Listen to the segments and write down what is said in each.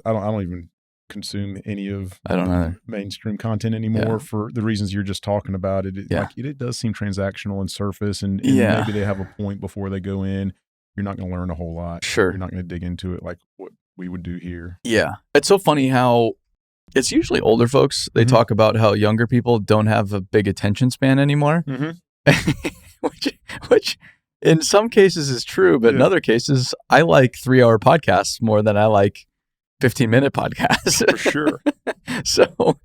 I don't even consume any of I don't know. mainstream content anymore for the reasons you're just talking about. It does seem transactional and surface, and maybe they have a point before they go in. You're not going to learn a whole lot. Sure. You're not going to dig into it like what we would do here. Yeah. It's so funny how it's usually older folks. They talk about how younger people don't have a big attention span anymore, which in some cases is true, but in other cases, I like 3-hour podcasts more than I like 15-minute podcasts. For sure. So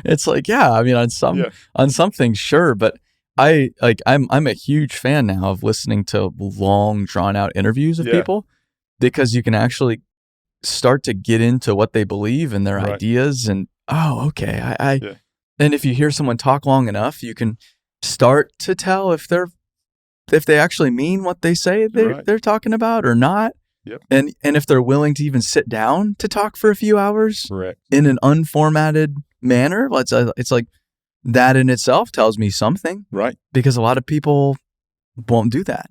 it's like, I mean, on some things, sure, but I'm a huge fan now of listening to long, drawn out interviews of people, because you can actually start to get into what they believe and their ideas, and and if you hear someone talk long enough, you can start to tell if they actually mean what they say they're talking about or not. Yep. And if they're willing to even sit down to talk for a few hours in an unformatted manner. It's like that in itself tells me something. Right. Because a lot of people won't do that.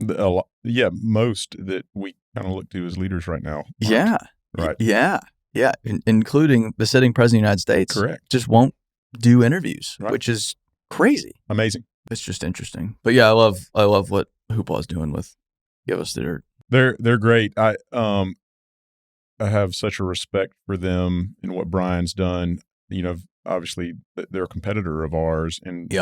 Most that we kind of look to as leaders right now. Yeah. Right. Yeah. Yeah. Including the sitting president of the United States. Correct. Just won't do interviews, which is crazy. Amazing. It's just interesting. But yeah, I love what Hoopaw's doing with Give Us the Dirt. They're great. I have such a respect for them and what Brian's done. You know, obviously they're a competitor of ours, and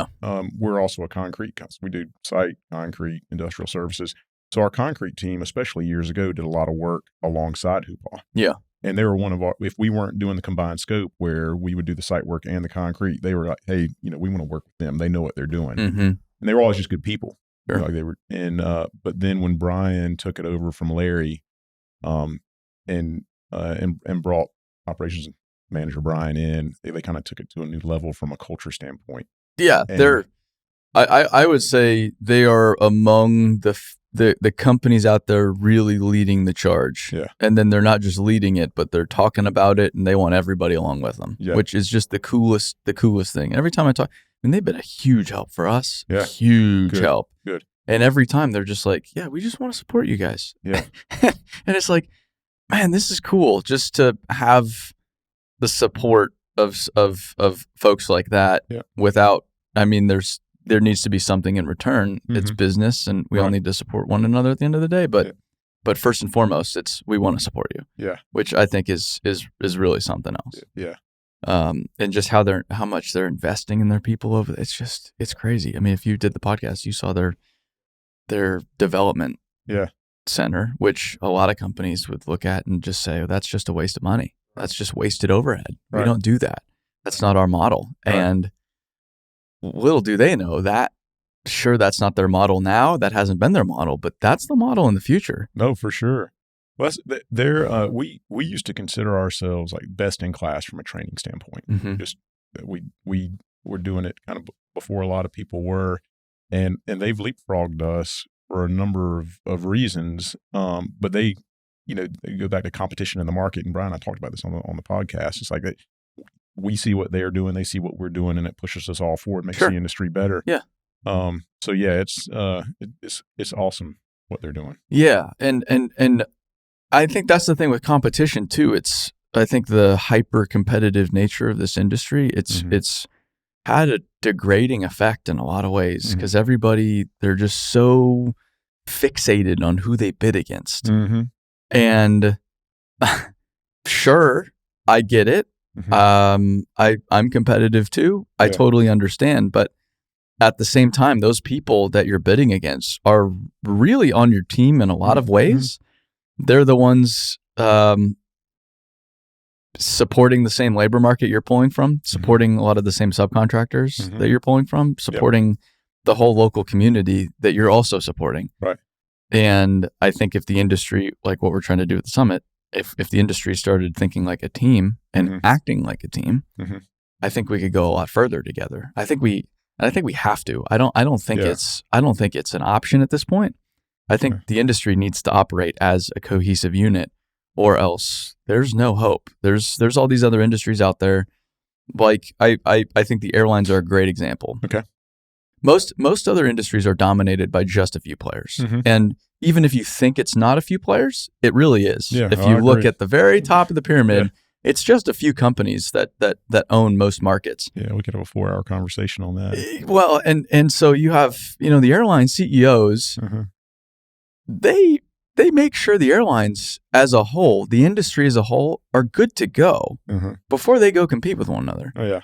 we're also a concrete company. We do site concrete industrial services. So our concrete team, especially years ago, did a lot of work alongside Hoopaw. Yeah. And they were one of our, if we weren't doing the combined scope where we would do the site work and the concrete, they were like, hey, we want to work with them. They know what they're doing. Mm-hmm. And they were always just good people. Sure. They were, but then when Brian took it over from Larry, and brought operations manager Brian in, they kind of took it to a new level from a culture standpoint. Yeah. I would say they are among the companies out there really leading the charge. Yeah. And then they're not just leading it, but they're talking about it, and they want everybody along with them, which is just the coolest thing. Every time I talk, they've been a huge help for us. Yeah. Huge help. Good. And every time they're just like, yeah, we just want to support you guys. Yeah. And it's like, man, this is cool just to have the support of folks like that without, there needs to be something in return. Mm-hmm. It's business, and we all need to support one another at the end of the day. But first and foremost, it's we want to support you. Yeah. Which I think is really something else. Yeah. And just how much they're investing in their people over. It's crazy. I mean, if you did the podcast, you saw their development center, which a lot of companies would look at and just say, oh, that's just a waste of money. That's just wasted overhead. Right. We don't do that. That's not our model. Right. And little do they know that, sure, that's not their model now. That hasn't been their model, but that's the model in the future. No, for sure. Well, we used to consider ourselves like best in class from a training standpoint. Mm-hmm. Just we were doing it kind of before a lot of people were, and they've leapfrogged us for a number of reasons. But they go back to competition in the market. And Brian, I talked about this on the podcast. It's like we see what they're doing, they see what we're doing, and it pushes us all forward, makes the industry better. Yeah. So yeah, it's awesome what they're doing. Yeah, and I think that's the thing with competition too. I think the hyper competitive nature of this industry, it's had a degrading effect in a lot of ways, because everybody, they're just so fixated on who they bid against. Mm-hmm. And sure, I get it. Mm-hmm. I'm competitive too. I totally understand. But at the same time, those people that you're bidding against are really on your team in a lot of ways. They're the ones supporting the same labor market you're pulling from, supporting a lot of the same subcontractors that you're pulling from, supporting the whole local community that you're also supporting. Right. And I think if the industry, like what we're trying to do at the summit, if the industry started thinking like a team and acting like a team, I think we could go a lot further together. I think we have to. I don't think it's an option at this point. I think the industry needs to operate as a cohesive unit, or else there's no hope. There's all these other industries out there. Like I think the airlines are a great example. Okay. Most other industries are dominated by just a few players. And even if you think it's not a few players, it really is. Yeah, if you look at the very top of the pyramid, It's just a few companies that own most markets. Yeah, we could have a 4-hour conversation on that. Well, and so you have, the airline CEOs, they make sure the airlines as a whole, the industry as a whole, are good to go before they go compete with one another. Oh, yeah.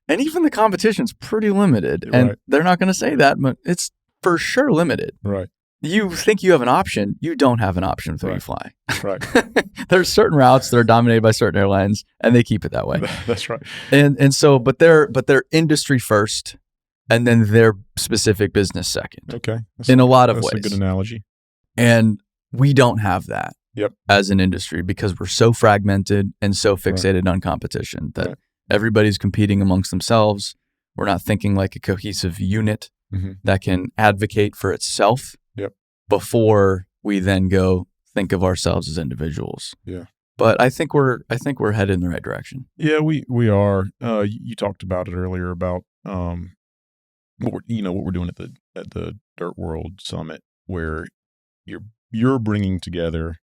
And even the competition's pretty limited. And they're not going to say that, but it's for sure limited. Right. You think you have an option, you don't have an option until you fly. Right. There's certain routes that are dominated by certain airlines, and they keep it that way. That's right. And so, but they're industry first, and then their specific business second. Okay. In a lot of ways. That's a good analogy. And we don't have that as an industry because we're so fragmented and so fixated on competition that everybody's competing amongst themselves. We're not thinking like a cohesive unit that can advocate for itself before we then go think of ourselves as individuals. Yeah. But I think we're headed in the right direction. Yeah, we are. You talked about it earlier about what we're doing at the Dirt World Summit, where you're bringing together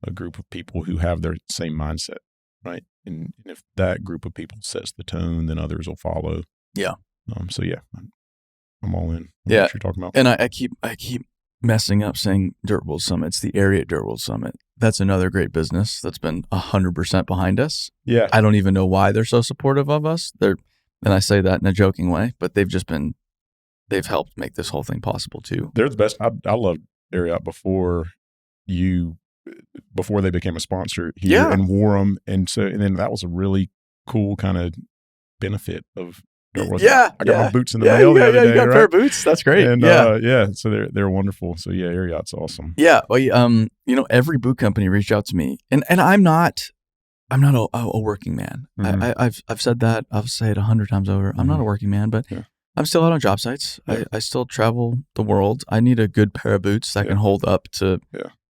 a group of people who have their same mindset, right? And if that group of people sets the tone, then others will follow. Yeah. So yeah, I'm all in. Yeah. What you're talking about. And I keep messing up saying Dirt World Summit. It's the area at Dirt World Summit. That's another great business that's been 100% behind us. Yeah. I don't even know why they're so supportive of us. And I say that in a joking way, but they've helped make this whole thing possible too. They're the best. I loved Ariat before they became a sponsor here and wore them. And then that was a really cool kind of benefit of I got my boots in the mail the other day. You got a pair of boots. That's great. And so they're wonderful. So yeah, Ariat's awesome. Yeah. Well, every boot company reached out to me, and I'm not a working man. I've said that. I'll say it 100 times over. I'm not a working man, but I'm still out on job sites. Yeah. I still travel the world. I need a good pair of boots that can hold up to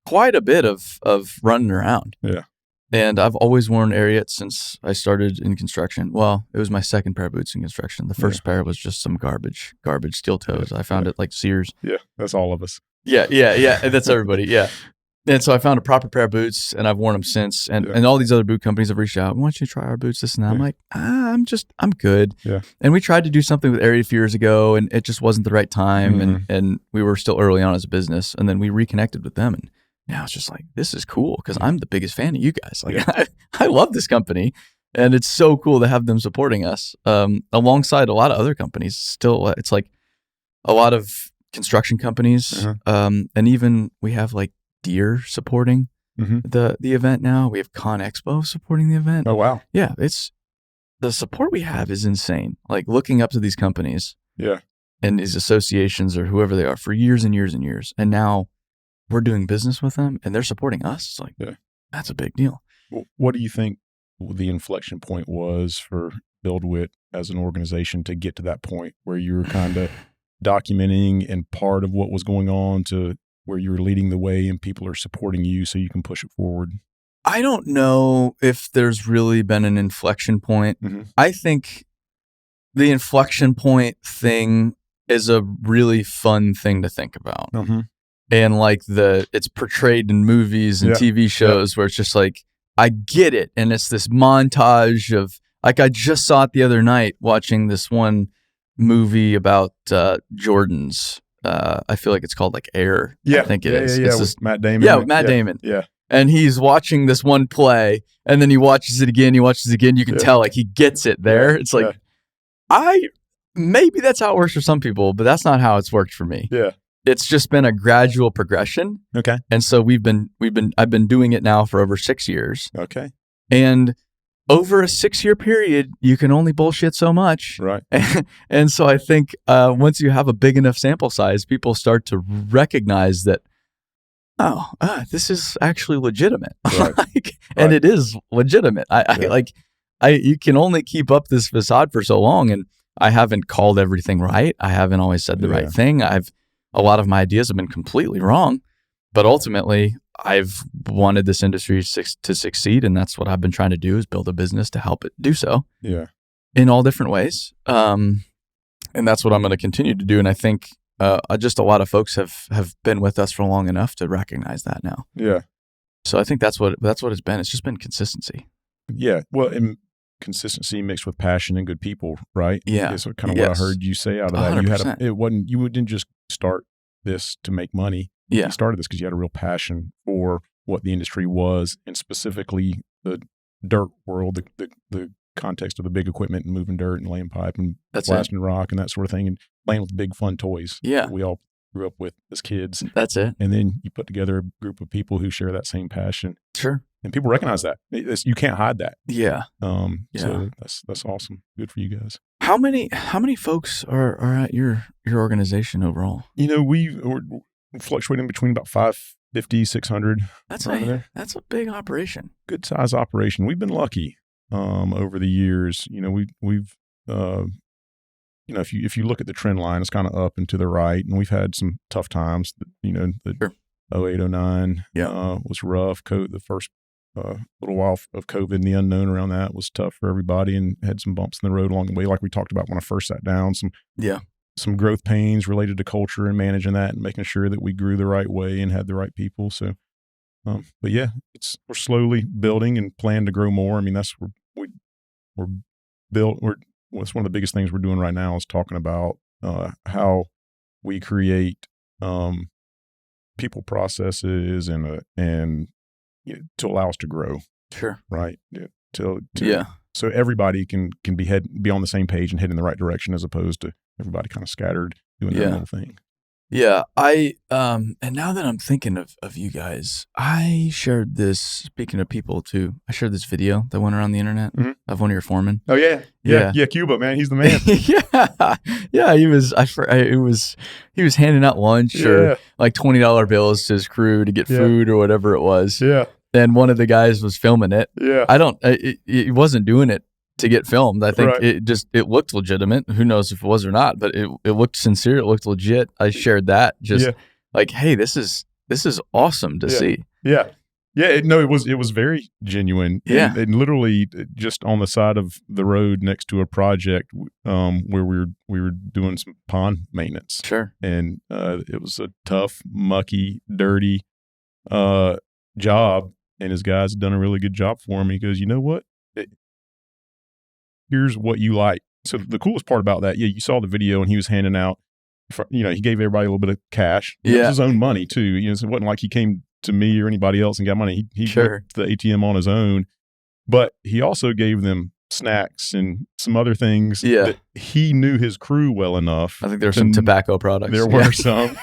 quite a bit of running around. Yeah. And I've always worn Ariat since I started in construction. Well, it was my second pair of boots in construction. The first pair was just some garbage steel toes. I found it like Sears. Yeah, that's all of us. Yeah. That's everybody. Yeah. And so I found a proper pair of boots, and I've worn them since. And all these other boot companies have reached out. Why don't you try our boots? This and that. I'm like, I'm good. Yeah. And we tried to do something with Ariat a few years ago, and it just wasn't the right time. And we were still early on as a business. And then we reconnected with them, and now it's just like, this is cool because I'm the biggest fan of you guys. Like, I love this company, and it's so cool to have them supporting us alongside a lot of other companies. Still, it's like a lot of construction companies, and even we have like Deere supporting the event now. We have Con Expo supporting the event. Oh wow! Yeah, it's the support we have is insane. Like looking up to these companies, and these associations or whoever they are for years and years and years, and now we're doing business with them and they're supporting us. It's like, that's a big deal. What do you think the inflection point was for BuildWitt as an organization to get to that point where you were kind of documenting and part of what was going on to where you were leading the way and people are supporting you so you can push it forward? I don't know if there's really been an inflection point. I think the inflection point thing is a really fun thing to think about. And like it's portrayed in movies and TV shows where it's just like, I get it. And it's this montage of, like, I just saw it the other night watching this one movie about Jordans. I feel like it's called like Air. I think it is. It's this, Matt Damon. Yeah, Matt Damon. Yeah. And he's watching this one play and then he watches it again. You can tell like he gets it there. It's like, maybe that's how it works for some people, but that's not how it's worked for me. Yeah. It's just been a gradual progression. Okay. And so I've been doing it now for over 6 years. Okay. And over a 6-year period, you can only bullshit so much. Right. And so I think once you have a big enough sample size, people start to recognize that, this is actually legitimate. Right. And it is legitimate. You can only keep up this facade for so long. And I haven't called everything right. I haven't always said the right thing. A lot of my ideas have been completely wrong, but ultimately I've wanted this industry to succeed. And that's what I've been trying to do, is build a business to help it do so in all different ways. And that's what I'm going to continue to do. And I think just a lot of folks have been with us for long enough to recognize that now. Yeah. So I think that's what it's been. It's just been consistency. Yeah. Well, and consistency mixed with passion and good people, right? Yeah. So kind of what I heard you say out of that. 100%. You didn't just start this to make money. Yeah. You started this because you had a real passion for what the industry was, and specifically the dirt world, the context of the big equipment and moving dirt and laying pipe and blasting rock and that sort of thing, and playing with big fun toys that we all grew up with as kids. That's it. And then you put together a group of people who share that same passion. Sure. And people recognize that. You can't hide that. Yeah. So that's awesome. Good for you guys. How many folks are at your organization overall? We're fluctuating between about 550, 600. That's a big operation. Good size operation. We've been lucky over the years. We've if you look at the trend line, it's kind of up and to the right, and we've had some tough times. The 08, 09 was rough. The first little while of COVID and the unknown around that was tough for everybody, and had some bumps in the road along the way, like we talked about when I first sat down. Some growth pains related to culture and managing that and making sure that we grew the right way and had the right people. So, but yeah, we're slowly building and plan to grow more. I mean, that's we're built. What's one of the biggest things we're doing right now is talking about how we create people processes and to allow us to grow. Sure. Right. So everybody can be on the same page and head in the right direction, as opposed to everybody kind of scattered doing their own thing. Yeah. And now that I'm thinking of you guys, I shared this, speaking of people too, I shared this video that went around the internet of one of your foremen. Oh yeah. Cuba, man. He's the man. Yeah. He was handing out lunch or like $20 bills to his crew to get food or whatever it was. Yeah. And one of the guys was filming it. Yeah. It wasn't doing it to get filmed. I think it looked legitimate. Who knows if it was or not, but it looked sincere. It looked legit. I shared that like, hey, this is awesome to see. Yeah. Yeah. It was very genuine. Yeah. And literally just on the side of the road next to a project where we were doing some pond maintenance. Sure. And it was a tough, mucky, dirty job. And his guys had done a really good job for him. He goes, you know what? Here's what you like. So the coolest part about that, you saw the video and he was handing out, he gave everybody a little bit of cash. It was his own money too. So it wasn't like he came to me or anybody else and got money. He went to the ATM on his own, but he also gave them snacks and some other things that he knew his crew well enough. I think there's some tobacco products. There were some.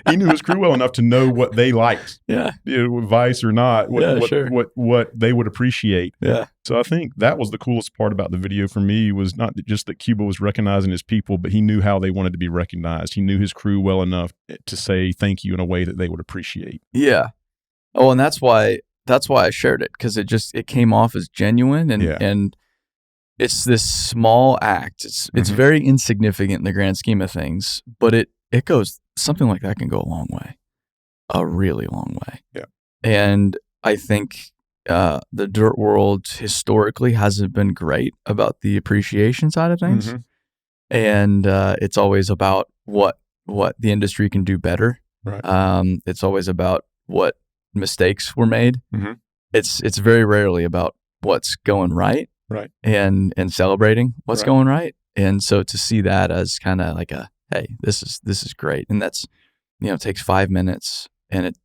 He knew his crew well enough to know what they liked. Yeah. Vice or not, what they would appreciate. Yeah. So I think that was the coolest part about the video for me, was not just that Cuba was recognizing his people, but he knew how they wanted to be recognized. He knew his crew well enough to say thank you in a way that they would appreciate. Yeah. Oh, and that's why I shared it, because it came off as genuine and it's this small act. It's very insignificant in the grand scheme of things, but it goes, something like that can go a long way, a really long way. Yeah. And I think the dirt world historically hasn't been great about the appreciation side of things. Mm-hmm. And it's always about what the industry can do better. Right. It's always about what mistakes were made. Mm-hmm. It's very rarely about what's going right. Right. And celebrating what's going right. And so to see that as kind of like hey, this is great. And that's, it takes 5 minutes, and it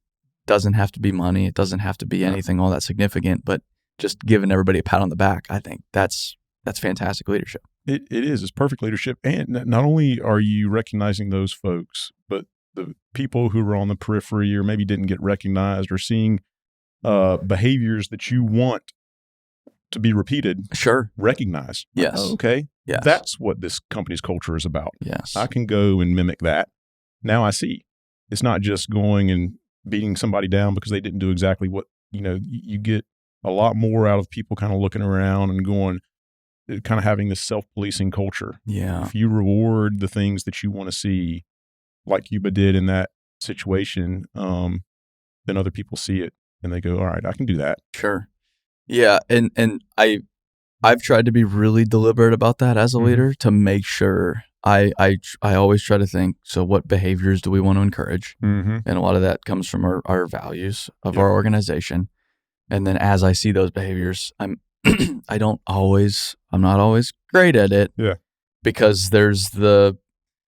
doesn't have to be money. It doesn't have to be anything all that significant, but just giving everybody a pat on the back. I think that's fantastic leadership. It is. It's perfect leadership. And not only are you recognizing those folks, but the people who were on the periphery or maybe didn't get recognized, or seeing behaviors that you want to be repeated. Sure. Recognized. Yes. Oh, okay. Yes. That's what this company's culture is about. Yes. I can go and mimic that. Now I see. It's not just going and beating somebody down because they didn't do exactly what, you get a lot more out of people kind of looking around and going, kind of having this self-policing culture. Yeah. If you reward the things that you want to see, like Cuba did in that situation, then other people see it and they go, all right, I can do that. Sure. Yeah. And I've tried to be really deliberate about that as a leader, to make sure I always try to think, so what behaviors do we want to encourage? Mm-hmm. And a lot of that comes from our values of our organization. And then as I see those behaviors, I'm I'm not always great at it. Yeah. Because there's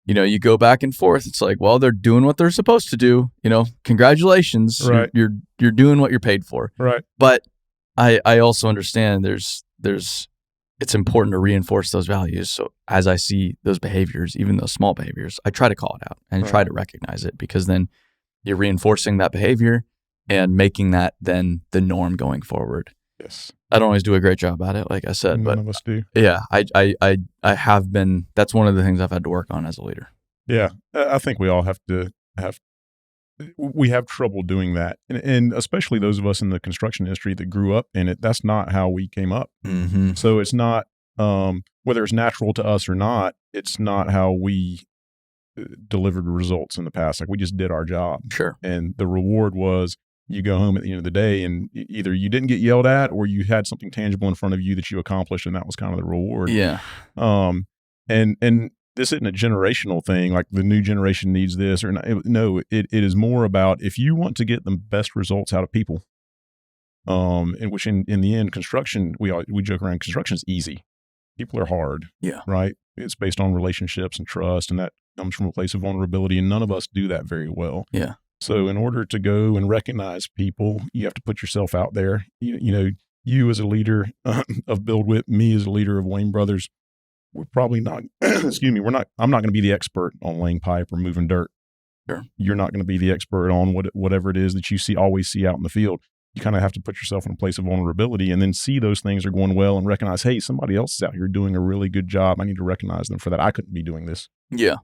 you go back and forth. It's like, well, they're doing what they're supposed to do. Congratulations. Right. You're doing what you're paid for. Right. But I also understand it's important to reinforce those values. So as I see those behaviors, even those small behaviors, I try to call it out and try to recognize it, because then you're reinforcing that behavior and making that then the norm going forward. Yes. I don't always do a great job at it, like I said, None but of us do. Yeah, I have been. That's one of the things I've had to work on as a leader. Yeah, I think we all have trouble doing that, and especially those of us in the construction industry that grew up in it. That's not how we came up. Mm-hmm. So it's not whether it's natural to us or not. It's not how we delivered results in the past. Like, we just did our job. Sure. And the reward was, you go home at the end of the day and either you didn't get yelled at or you had something tangible in front of you that you accomplished, and that was kind of the reward. Yeah. And this isn't a generational thing, like the new generation needs this or not. No, it is more about, if you want to get the best results out of people, in which in the end, construction, we joke around, construction is easy. People are hard. Yeah. Right? It's based on relationships and trust, and that comes from a place of vulnerability, and none of us do that very well. Yeah. So in order to go and recognize people, you have to put yourself out there. You as a leader of BuildWitt, me as a leader of Wayne Brothers, we're probably not, I'm not going to be the expert on laying pipe or moving dirt. Sure. You're not going to be the expert on whatever it is that you always see out in the field. You kind of have to put yourself in a place of vulnerability and then see those things are going well and recognize, hey, somebody else is out here doing a really good job. I need to recognize them for that. I couldn't be doing this. Yeah.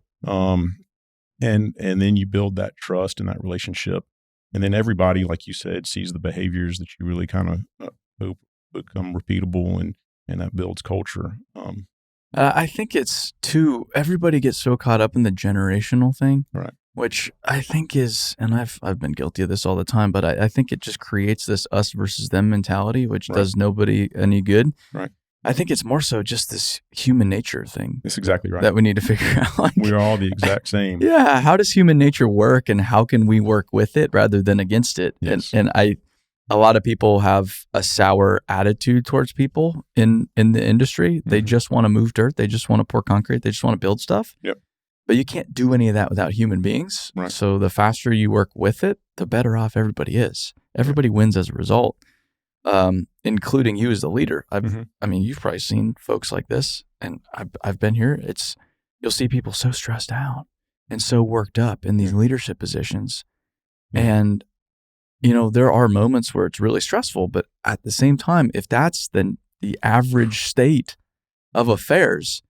And then you build that trust and that relationship. And then everybody, like you said, sees the behaviors that you really kind of hope become repeatable, and that builds culture. I think it's too, everybody gets so caught up in the generational thing, right? Which I think is, and I've been guilty of this all the time, but I think it just creates this us versus them mentality, which does nobody any good. Right. I think it's more so just this human nature thing. That's exactly right. That we need to figure out. Like, we're all the exact same. Yeah. How does human nature work, and how can we work with it rather than against it? Yes. And a lot of people have a sour attitude towards people in the industry. They just want to move dirt. They just want to pour concrete. They just want to build stuff. Yep. But you can't do any of that without human beings. Right. So the faster you work with it, the better off everybody is. Everybody wins as a result, including you as the leader. I mean, you've probably seen folks like this, and I've been here. You'll see people so stressed out and so worked up in these leadership positions. And, there are moments where it's really stressful, but at the same time, if that's the average state of affairs,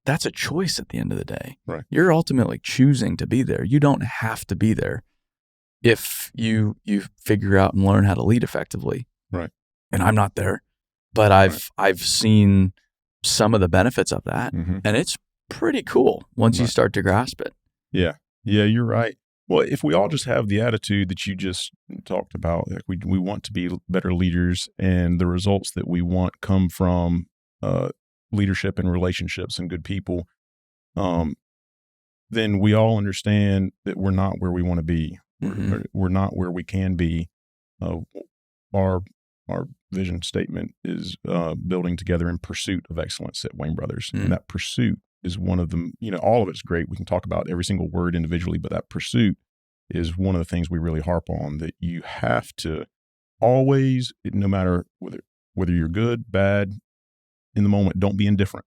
that's a choice at the end of the day. Right. You're ultimately choosing to be there. You don't have to be there if you figure out and learn how to lead effectively. Right. And I'm not there, but I've seen some of the benefits of that, and it's pretty cool once you start to grasp it. Yeah. Yeah, you're right. Well, if we all just have the attitude that you just talked about, like we want to be better leaders, and the results that we want come from leadership and relationships and good people, then we all understand that we're not where we want to be. We're not where we can be. Our vision statement is building together in pursuit of excellence at Wayne Brothers. And that pursuit is one of them. All of it's great. We can talk about every single word individually, but that pursuit is one of the things we really harp on, that you have to always, no matter whether you're good, bad, in the moment, don't be indifferent.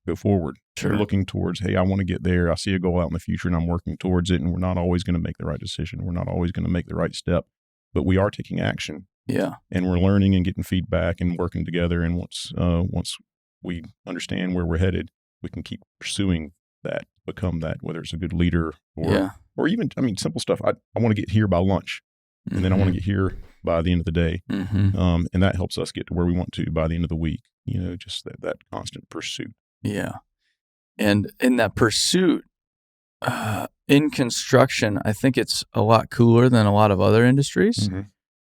Go forward. Sure. You're looking towards, hey, I want to get there. I see a goal out in the future and I'm working towards it. And we're not always going to make the right decision. We're not always going to make the right step, but we are taking action. Yeah. And we're learning and getting feedback and working together. And once we understand where we're headed, we can keep pursuing that, become that, whether it's a good leader or even, simple stuff. I want to get here by lunch, and then I want to get here by the end of the day. And that helps us get to where we want to by the end of the week. Just that constant pursuit. Yeah. And in that pursuit, in construction, I think it's a lot cooler than a lot of other industries.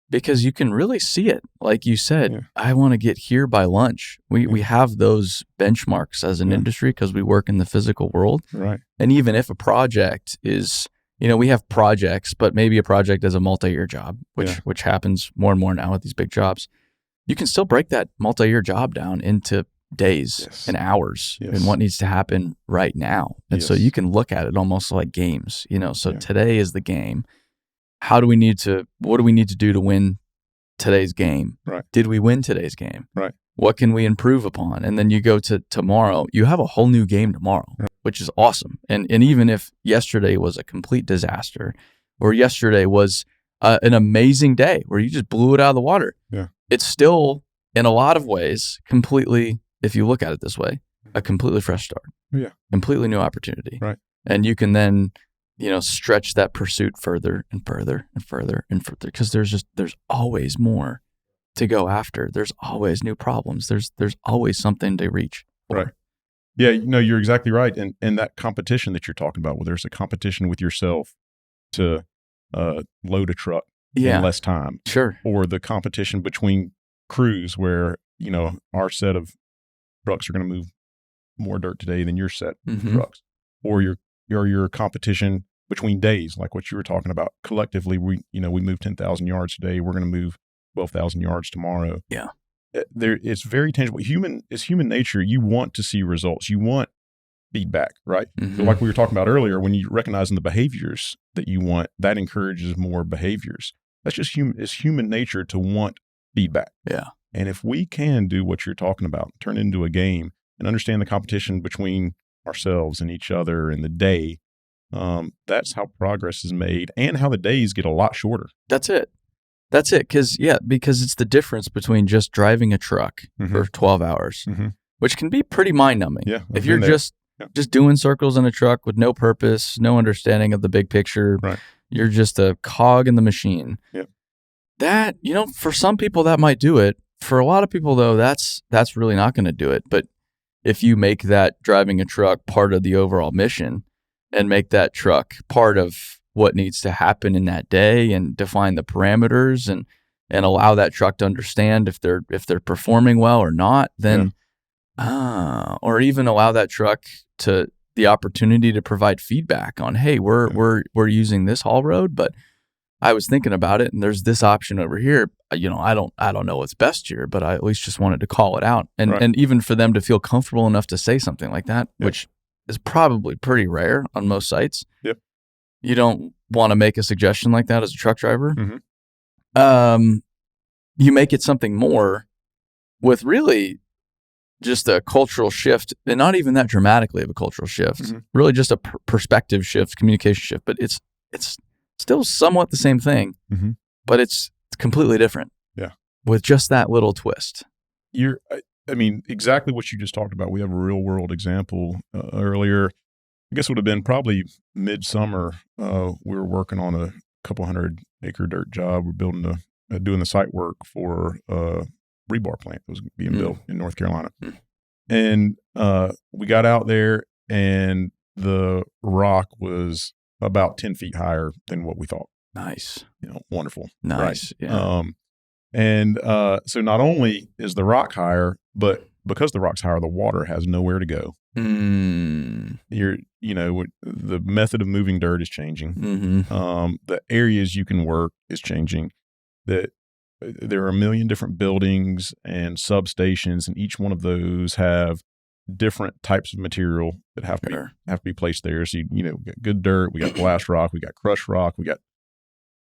Because you can really see it. Like you said, I want to get here by lunch. We have those benchmarks as an industry because we work in the physical world. Right. And even if a project is, we have projects, but maybe a project is a multi-year job, which happens more and more now with these big jobs. you can still break that multi-year job down into days and hours and what needs to happen right now. And so you can look at it almost like games, so today is the game. What do we need to do to win today's game? Right. Did we win today's game? Right. What can we improve upon? And then you go to tomorrow, you have a whole new game tomorrow, which is awesome. And even if yesterday was a complete disaster, or yesterday was an amazing day where you just blew it out of the water, it's still, in a lot of ways, completely, if you look at it this way, a completely fresh start. Yeah. Completely new opportunity. Right. And you can then, stretch that pursuit further and further and further and further, because there's always more to go after. There's always new problems. There's always something to reach for. Right. Yeah, you're exactly right. And that competition that you're talking about, where there's a competition with yourself to load a truck in less time. Sure. Or the competition between crews where, our set of trucks are going to move more dirt today than your set of trucks. Or your competition between days, like what you were talking about. Collectively, we moved 10,000 yards today. We're going to move 12,000 yards tomorrow. Yeah. It's very tangible. It's human nature. You want to see results. You want feedback, right? So like we were talking about earlier, when you recognizing the behaviors that you want, that encourages more behaviors. That's just it's human nature to want feedback. Yeah. And if we can do what you're talking about, turn it into a game and understand the competition between ourselves and each other and the day, that's how progress is made and how the days get a lot shorter. That's it. Because it's the difference between just driving a truck for 12 hours, which can be pretty mind-numbing. Yeah, if you're just doing circles in a truck with no purpose, no understanding of the big picture, you're just a cog in the machine. Yeah. That, for some people that might do it. For a lot of people, though, that's really not going to do it. But if you make that driving a truck part of the overall mission and make that truck part of what needs to happen in that day and define the parameters and allow that truck to understand if they're performing well or not, then or even allow that truck to the opportunity to provide feedback on, hey, we're using this haul road, but I was thinking about it and there's this option over here. I don't know what's best here, but I at least just wanted to call it out. And even for them to feel comfortable enough to say something like that, which is probably pretty rare on most sites. Yep. You don't want to make a suggestion like that as a truck driver. You make it something more with really just a cultural shift, and not even that dramatically of a cultural shift, really just a perspective shift, communication shift, but it's still somewhat the same thing, but it's completely different. Yeah. With just that little twist. Exactly what you just talked about. We have a real world example earlier. I guess it would have been probably midsummer. We were working on a couple 100-acre dirt job. We're doing the site work for a rebar plant that was being built in North Carolina. And we got out there and the rock was about 10 feet higher than what we thought. Nice. Wonderful. Nice. Right? Yeah. So not only is the rock higher, but because the rock's higher, the water has nowhere to go. The method of moving dirt is changing. The areas you can work is changing. There are a million different buildings and substations, and each one of those have different types of material that have to be placed there. So we got good dirt, we got blast rock, we got crushed rock, we got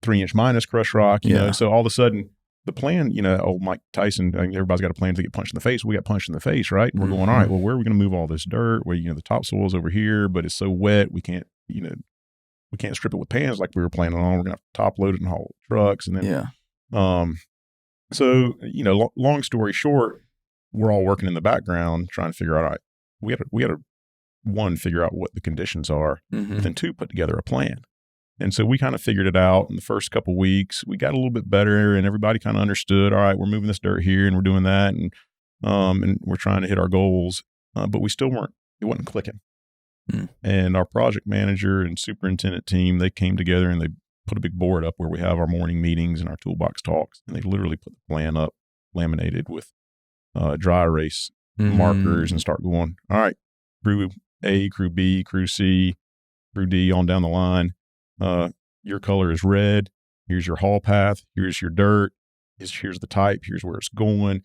3-inch minus crushed rock. So all of a sudden the plan, old Mike Tyson, everybody's got a plan to get punched in the face. We got punched in the face, right? And we're going, all right, well, where are we going to move all this dirt? Where, the topsoil's over here, but it's so wet, we can't strip it with pans like we were planning on. We're going to have to top load it and haul trucks. And then, so, long story short, we're all working in the background trying to figure out, all right, we had to one, figure out what the conditions are, and then two, put together a plan. And so we kind of figured it out in the first couple of weeks. We got a little bit better and everybody kind of understood, all right, we're moving this dirt here and we're doing that. And we're trying to hit our goals, but it wasn't clicking. And our project manager and superintendent team, they came together and they put a big board up where we have our morning meetings and our toolbox talks. And they literally put the plan up, laminated with dry erase markers, and start going, all right, crew A, crew B, crew C, crew D, on down the line. Your color is red. Here's your haul path. Here's your dirt. here's the type, here's where it's going.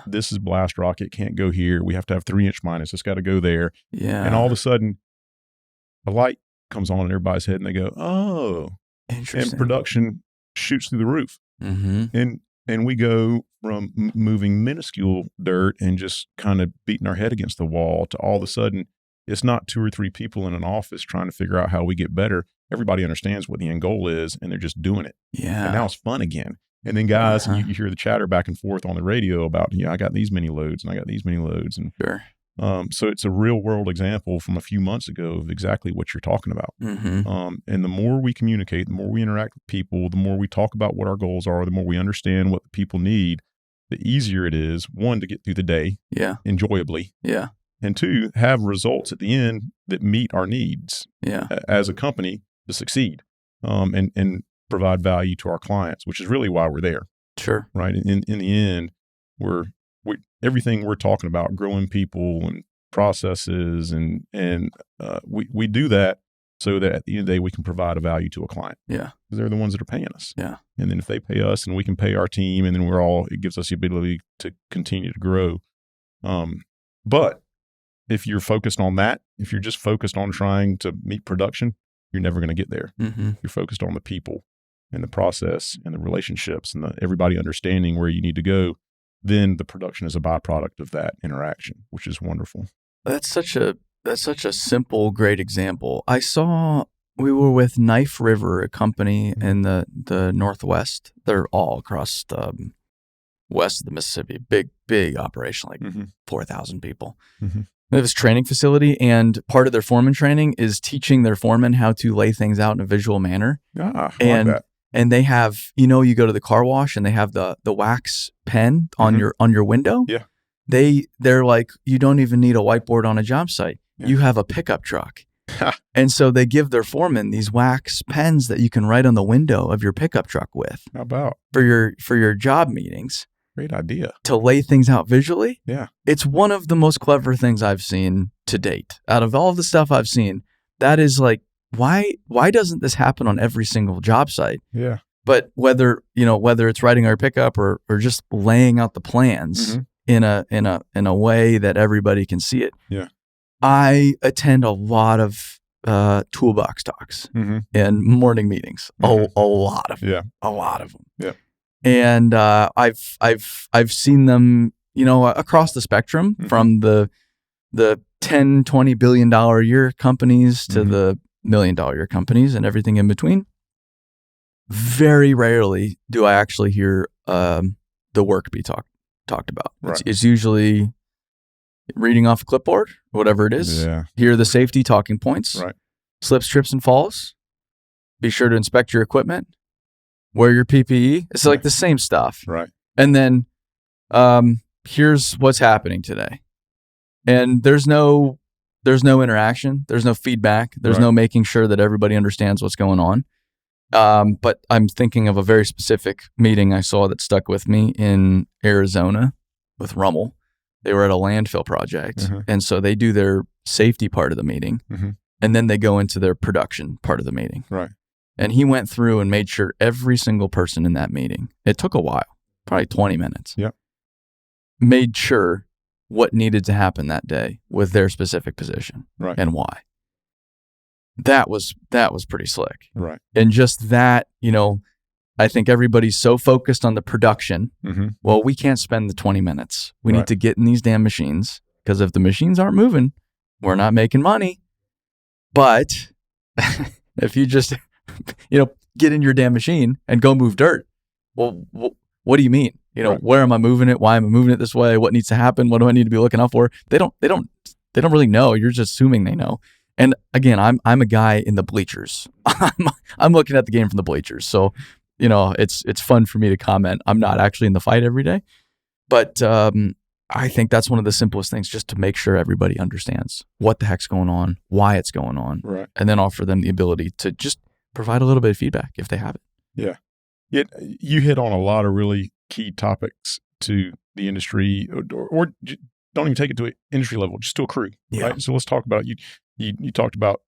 This is blast rock. It can't go here. We have to have 3-inch minus. It's got to go there. Yeah. And all of a sudden, a light comes on in everybody's head and they go, oh, interesting. And production shoots through the roof. Mm-hmm. And we go from moving minuscule dirt and just kind of beating our head against the wall to all of a sudden, it's not 2 or 3 people in an office trying to figure out how we get better. Everybody understands what the end goal is, and they're just doing it. Yeah. And now it's fun again. And then guys, you hear the chatter back and forth on the radio about, I got these many loads and I got these many loads. And sure. So it's a real world example from a few months ago of exactly what you're talking about. Mm-hmm. And the more we communicate, the more we interact with people, the more we talk about what our goals are, the more we understand what the people need, the easier it is, 1, to get through the day enjoyably. Yeah. And 2, have results at the end that meet our needs as a company to succeed and provide value to our clients, which is really why we're there. Sure. Right. In the end, everything we're talking about, growing people and processes, and we do that so that at the end of the day, we can provide a value to a client. Yeah. Because they're the ones that are paying us. Yeah. And then if they pay us and we can pay our team, and then it gives us the ability to continue to grow. But if you're focused on that, if you're just focused on trying to meet production, you're never going to get there. Mm-hmm. You're focused on the people and the process and the relationships and everybody understanding where you need to go. Then the production is a byproduct of that interaction, which is wonderful. That's such a simple, great example. We were with Knife River, a company in the Northwest. They're all across the west of the Mississippi. Big operation, like 4,000 people. Mm-hmm. They have this training facility, and part of their foreman training is teaching their foremen how to lay things out in a visual manner. I like that. And they have, you go to the car wash and they have the wax pen on your window. Yeah. They're like, you don't even need a whiteboard on a job site. Yeah. You have a pickup truck. And so they give their foremen these wax pens that you can write on the window of your pickup truck with. How about? For your job meetings. Great idea. To lay things out visually. Yeah. It's one of the most clever things I've seen to date. Out of all of the stuff I've seen, that is like, why doesn't this happen on every single job site? Yeah. But whether it's writing our pickup or just laying out the plans in a way that everybody can see it. Yeah. I attend a lot of toolbox talks and morning meetings. A lot of them. Yeah. A lot of them. Yeah. And I've seen them, across the spectrum from the $10, $20 billion a year companies to the $1 million a year companies and everything in between. Very rarely do I actually hear the work be talked about. Right. It's usually reading off a clipboard, whatever it is. Yeah. Here are the safety talking points. Right. Slips, trips, and falls. Be sure to inspect your equipment. Wear your PPE. It's like the same stuff. Right. And then here's what's happening today. And there's no interaction. There's no feedback. There's no making sure that everybody understands what's going on. But I'm thinking of a very specific meeting I saw that stuck with me in Arizona with Rummel. They were at a landfill project. And so they do their safety part of the meeting. And then they go into their production part of the meeting. Right. And he went through and made sure every single person in that meeting, it took a while, probably 20 minutes. Yep. Made sure what needed to happen that day with their specific position and why. That was pretty slick. Right. And just that, I think everybody's so focused on the production. Well, we can't spend the 20 minutes. We need to get in these damn machines, because if the machines aren't moving, we're not making money. But if you just, get in your damn machine and go move dirt, well, what do you mean? Where am I moving it? Why am I moving it this way? What needs to happen? What do I need to be looking out for? They don't really know. You're just assuming they know. And again, I'm a guy in the bleachers. I'm looking at the game from the bleachers. So, it's fun for me to comment. I'm not actually in the fight every day, but I think that's one of the simplest things, just to make sure everybody understands what the heck's going on, why it's going on, and then offer them the ability to just provide a little bit of feedback if they have it. Yeah. You hit on a lot of really key topics to the industry, or don't even take it to an industry level, just to a crew. Yeah. Right. So let's talk about you talked about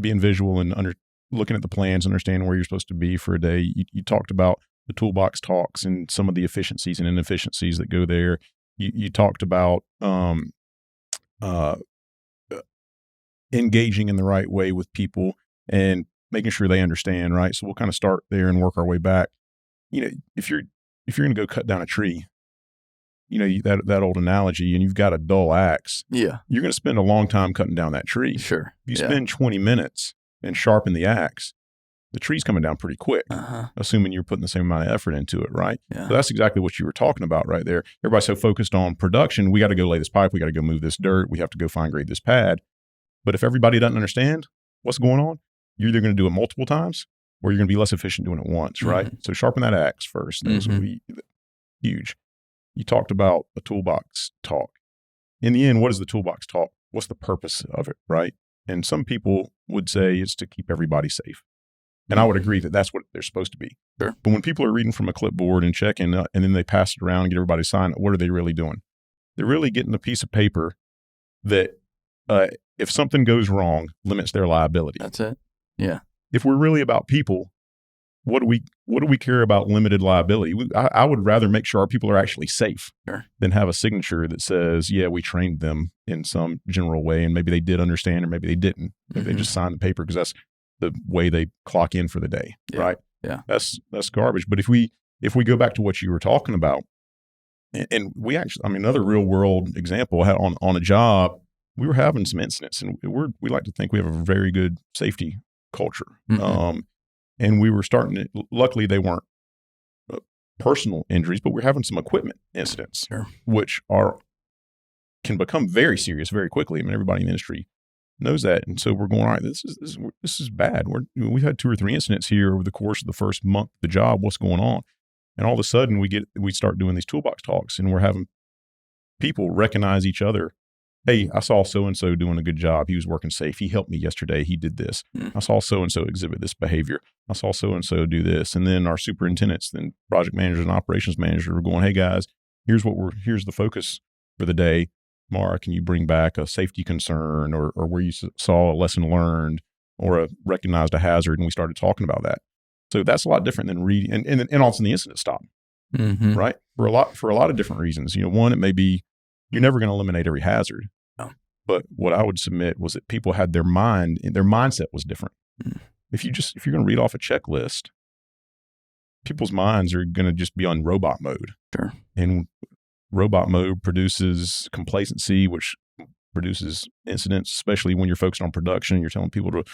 being visual and looking at the plans, understanding where you're supposed to be for a day. You talked about the toolbox talks and some of the efficiencies and inefficiencies that go there. You talked about engaging in the right way with people and making sure they understand, right? So we'll kind of start there and work our way back. If you're going to go cut down a tree, that old analogy, and you've got a dull axe, you're going to spend a long time cutting down that tree. Sure. If you spend 20 minutes and sharpen the axe, the tree's coming down pretty quick, assuming you're putting the same amount of effort into it, right? Yeah. So that's exactly what you were talking about right there. Everybody's so focused on production. We got to go lay this pipe. We got to go move this dirt. We have to go fine grade this pad. But if everybody doesn't understand what's going on, you're either going to do it multiple times or you're going to be less efficient doing it once, right? So sharpen that axe first. That was huge. You talked about a toolbox talk. In the end, what is the toolbox talk? What's the purpose of it, right? And some people would say it's to keep everybody safe. And I would agree that that's what they're supposed to be. Sure. But when people are reading from a clipboard and checking, and then they pass it around and get everybody to sign it, what are they really doing? They're really getting a piece of paper that if something goes wrong, limits their liability. That's it. Yeah. If we're really about people, what do we care about limited liability? I would rather make sure our people are actually safe than have a signature that says, yeah, we trained them in some general way, and maybe they did understand, or maybe they didn't. Maybe they just signed the paper because that's the way they clock in for the day, right? Yeah. That's garbage. But if we go back to what you were talking about, and we actually, another real world example on a job, we were having some incidents, and we like to think we have a very good safety culture. And we were starting to, luckily they weren't personal injuries, but we're having some equipment incidents, which can become very serious very quickly. Everybody in the industry knows that. And so we're going, all right, this is bad. We've had 2 or 3 incidents here over the course of the first month of the job. What's going on? And all of a sudden we start doing these toolbox talks, and we're having people recognize each other. Hey, I saw so-and-so doing a good job. He was working safe. He helped me yesterday. He did this. I saw so-and-so exhibit this behavior. I saw so-and-so do this. And then our superintendents, then project managers and operations managers are going, hey guys, here's the focus for the day. Mara, can you bring back a safety concern or where you saw a lesson learned or recognized a hazard? And we started talking about that. So that's a lot different than reading. And also the incident stop, right? For a lot of different reasons. One, it may be you're never going to eliminate every hazard. No. But what I would submit was that people had their mindset was different. If you're going to read off a checklist, people's minds are going to just be on robot mode. Sure. And robot mode produces complacency, which produces incidents, especially when you're focused on production. You're telling people to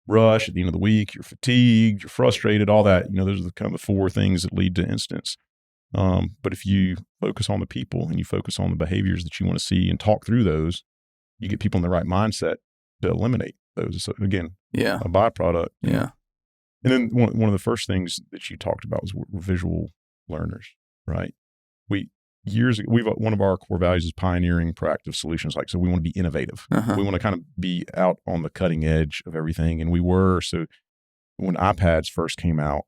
rush at the end of the week. You're fatigued. You're frustrated. All that. Those are the kind of 4 things that lead to incidents. But if you focus on the people and you focus on the behaviors that you want to see and talk through those, you get people in the right mindset to eliminate those. So again, a byproduct. Yeah. And then one of the first things that you talked about was we're visual learners, right? Years ago, one of our core values is pioneering proactive solutions. So we want to be innovative. We want to kind of be out on the cutting edge of everything. And we were. So when iPads first came out,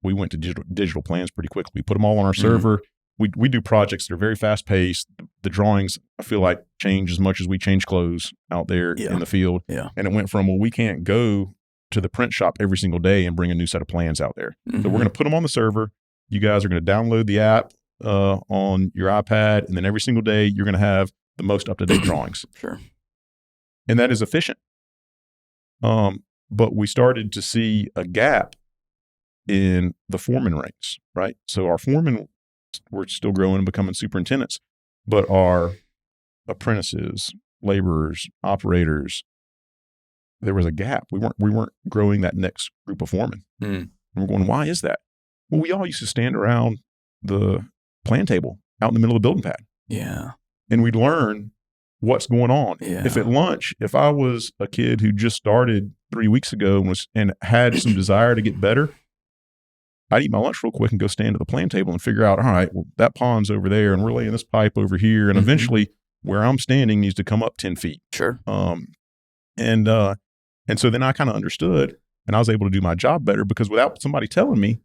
we went to digital plans pretty quickly. We put them all on our server. We do projects that are very fast paced. The drawings, I feel like, change as much as we change clothes out there in the field. Yeah. And it went from, well, we can't go to the print shop every single day and bring a new set of plans out there. So we're going to put them on the server. You guys are going to download the app on your iPad, and then every single day you're going to have the most up-to-date drawings. Sure. And that is efficient. But we started to see a gap in the foreman ranks, right? So our foremen were still growing and becoming superintendents, but our apprentices, laborers, operators, there was a gap. We weren't growing that next group of foremen. And we're going, why is that? Well, we all used to stand around the plan table out in the middle of the building pad. Yeah. And we'd learn what's going on. Yeah. If at lunch, if I was a kid who just started 3 weeks ago and had some desire to get better, I'd eat my lunch real quick and go stand at the plan table and figure out, all right, well, that pond's over there and we're laying this pipe over here. And eventually where I'm standing needs to come up 10 feet. Sure. And so then I kind of understood, and I was able to do my job better because without somebody telling me,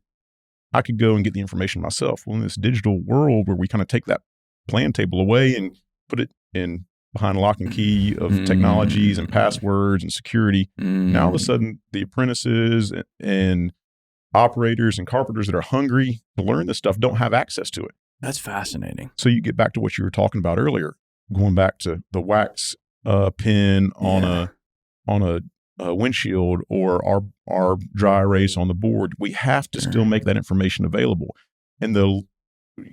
I could go and get the information myself. Well, in this digital world where we kind of take that plan table away and put it in behind lock and key of technologies and passwords and security, now all of a sudden the apprentices and operators and carpenters that are hungry to learn this stuff don't have access to it. That's fascinating. So you get back to what you were talking about earlier, going back to the wax pin on a windshield or our dry erase on the board. We have to still make that information available, and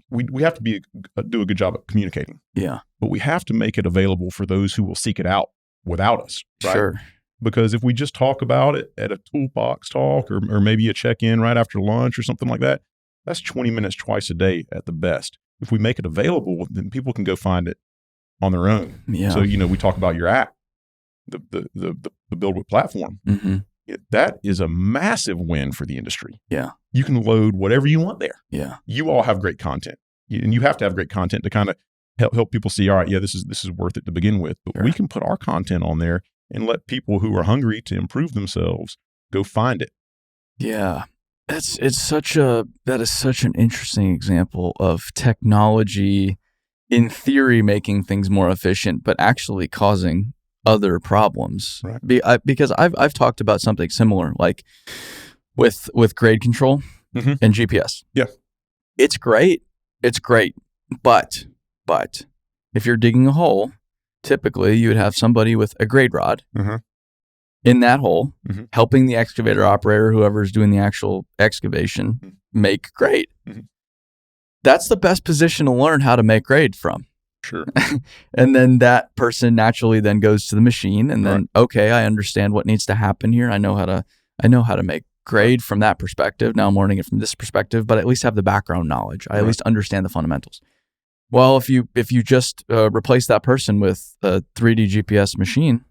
we have to do a good job at communicating. Yeah, but we have to make it available for those who will seek it out without us. Right? Sure. Because if we just talk about it at a toolbox talk or maybe a check-in right after lunch or something like that, that's 20 minutes twice a day at the best. If we make it available, then people can go find it on their own. Yeah. So, we talk about your app, the BuildWitt platform. Mm-hmm. That is a massive win for the industry. Yeah. You can load whatever you want there. Yeah. You all have great content. And you have to have great content to kind of help people see, all right, yeah, this is worth it to begin with. But we can put our content on there and let people who are hungry to improve themselves go find it. Yeah. That is such an interesting example of technology in theory making things more efficient, but actually causing other problems. Right. Because I've talked about something similar, like with grade control and GPS. Yeah. It's great. But if you're digging a hole, typically you would have somebody with a grade rod in that hole, helping the excavator operator, whoever's doing the actual excavation, make grade. That's the best position to learn how to make grade from. Sure. And then that person naturally then goes to the machine and then, okay, I understand what needs to happen here. I know how to make grade from that perspective. Now I'm learning it from this perspective, but at least have the background knowledge. I at least understand the fundamentals. Well, if you just replace that person with a 3D GPS machine,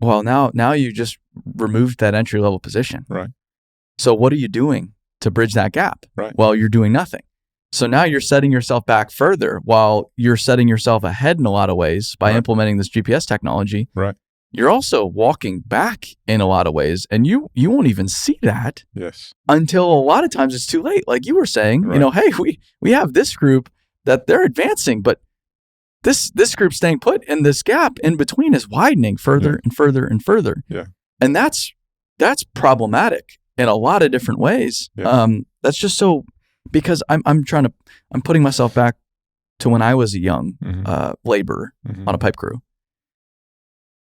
well, now you just removed that entry level position. Right. So what are you doing to bridge that gap? Right. Well, you're doing nothing. So now you're setting yourself back further while you're setting yourself ahead in a lot of ways by implementing this GPS technology. Right. You're also walking back in a lot of ways, and you won't even see that until a lot of times it's too late. Like you were saying, hey, we have this group that they're advancing, but this group's staying put, and this gap in between is widening further and further and further. Yeah. And that's problematic in a lot of different ways. Yeah. That's just so, because I'm putting myself back to when I was a young laborer on a pipe crew.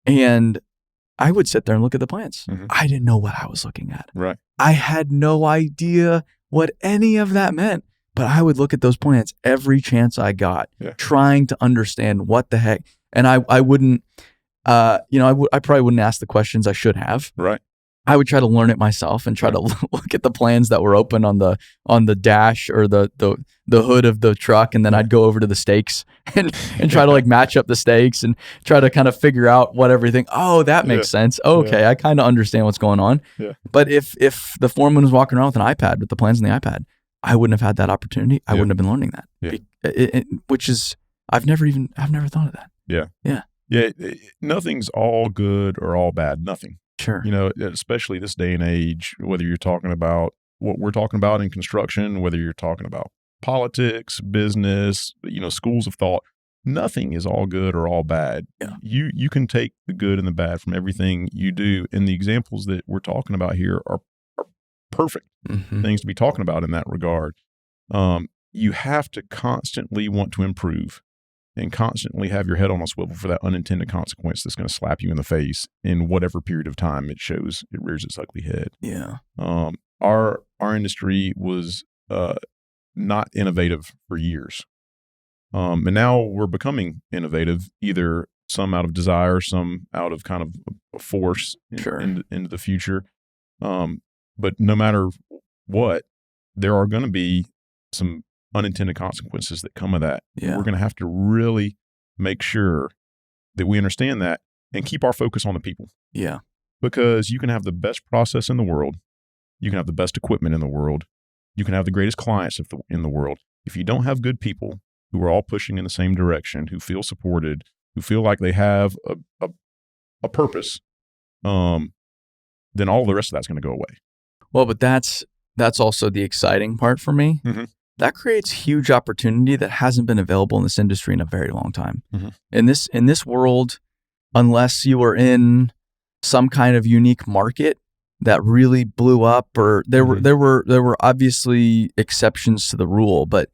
And I would sit there and look at the plans. I didn't know what I was looking at. Right. I had no idea what any of that meant, but I would look at those plans every chance I got, trying to understand what the heck. And I wouldn't, I probably wouldn't ask the questions I should have. Right. I would try to learn it myself and try to look at the plans that were open on the dash or the hood of the truck, and then I'd go over to the stakes and try to like match up the stakes and try to kind of figure out what everything. Oh, that makes sense. Okay, I kind of understand what's going on. Yeah. But if the foreman was walking around with an iPad with the plans on the iPad, I wouldn't have had that opportunity. I wouldn't have been learning that. Yeah. Which is I've never thought of that. Yeah. Yeah. Yeah. Nothing's all good or all bad. Nothing. Sure. Especially this day and age, whether you're talking about what we're talking about in construction, whether you're talking about politics, business, schools of thought, nothing is all good or all bad. Yeah. You can take the good and the bad from everything you do. And the examples that we're talking about here are perfect things to be talking about in that regard. You have to constantly want to improve and constantly have your head on a swivel for that unintended consequence that's going to slap you in the face in whatever period of time it rears its ugly head. Yeah. Our industry was not innovative for years. And now we're becoming innovative, either some out of desire, some out of kind of a force into the future. But no matter what, there are going to be some unintended consequences that come of that. Yeah. We're going to have to really make sure that we understand that and keep our focus on the people. Yeah. Because you can have the best process in the world. You can have the best equipment in the world. You can have the greatest clients in the world. If you don't have good people who are all pushing in the same direction, who feel supported, who feel like they have a purpose, then all the rest of that's going to go away. Well, but that's also the exciting part for me. That creates huge opportunity that hasn't been available in this industry in a very long time. In this world, unless you are in some kind of unique market that really blew up, or there were obviously exceptions to the rule, but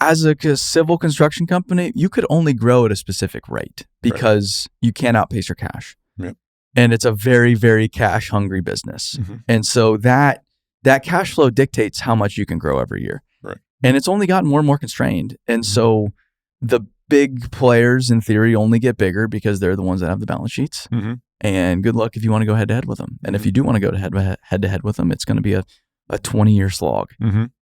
as a civil construction company, you could only grow at a specific rate because you can't outpace your cash. Yep. And it's a very, very cash hungry business. And so that cash flow dictates how much you can grow every year. Right. And it's only gotten more and more constrained. And so the big players in theory only get bigger because they're the ones that have the balance sheets. And good luck if you want to go head to head with them. And if you do want to go head to head with them, it's going to be a 20-year slog.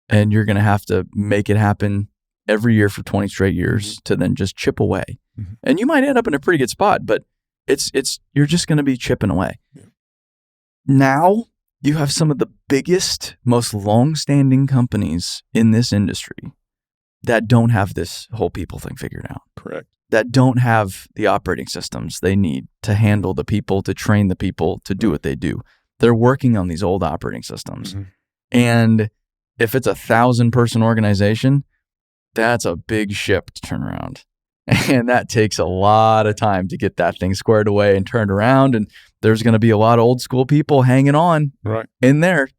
And you're going to have to make it happen every year for 20 straight years to then just chip away. And you might end up in a pretty good spot, but you're just going to be chipping away. Now you have some of the biggest, most long-standing companies in this industry that don't have this whole people thing figured out. Correct. That don't have the operating systems they need to handle the people, to train the people, to do what they do. They're working on these old operating systems. And if it's 1,000-person organization, that's a big ship to turn around. And that takes a lot of time to get that thing squared away and turned around. And there's going to be a lot of old school people hanging on in there,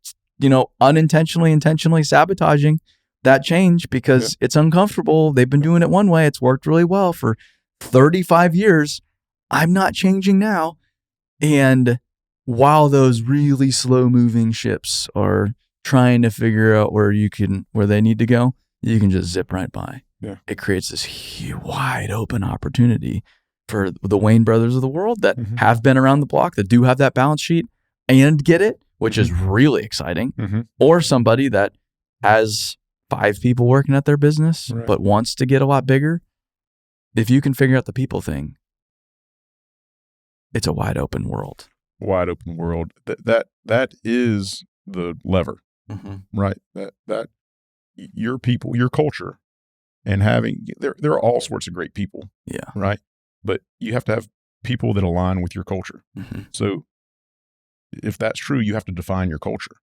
unintentionally, intentionally sabotaging that change because it's uncomfortable. They've been doing it one way. It's worked really well for 35 years. I'm not changing now. And while those really slow moving ships are trying to figure out where they need to go, you can just zip right by. It creates this huge, wide open opportunity for the Wayne brothers of the world that have been around the block, that do have that balance sheet and get it, which is really exciting. Or somebody that has 5 people working at their business, but wants to get a lot bigger. If you can figure out the people thing, it's a wide open world. Wide open world. That is the lever, right? That your people, your culture, and having there are all sorts of great people, right? But you have to have people that align with your culture. So if that's true, you have to define your culture.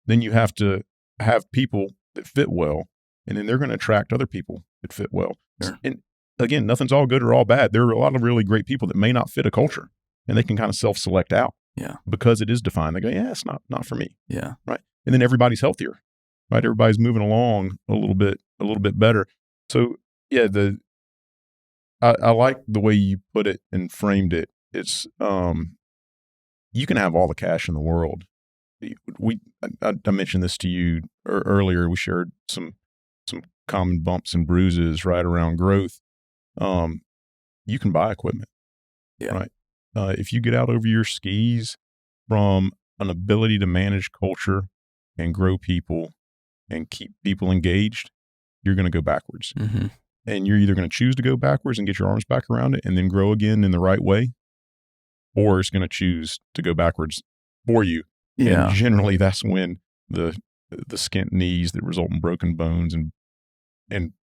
Then you have to have people that fit well, and then they're going to attract other people that fit well. And again, nothing's all good or all bad. There are a lot of really great people that may not fit a culture, and they can kind of self-select out because it is defined. They go, it's not for me. Right. And then everybody's healthier, right? Everybody's moving along a little bit better. So I like the way you put it and framed it. It's, you can have all the cash in the world. I mentioned this to you earlier. We shared some common bumps and bruises right around growth. You can buy equipment, right? If you get out over your skis from an ability to manage culture and grow people and keep people engaged, you're going to go backwards. And you're either going to choose to go backwards and get your arms back around it and then grow again in the right way, or it's going to choose to go backwards for you. And generally that's when the skint knees that result in broken bones and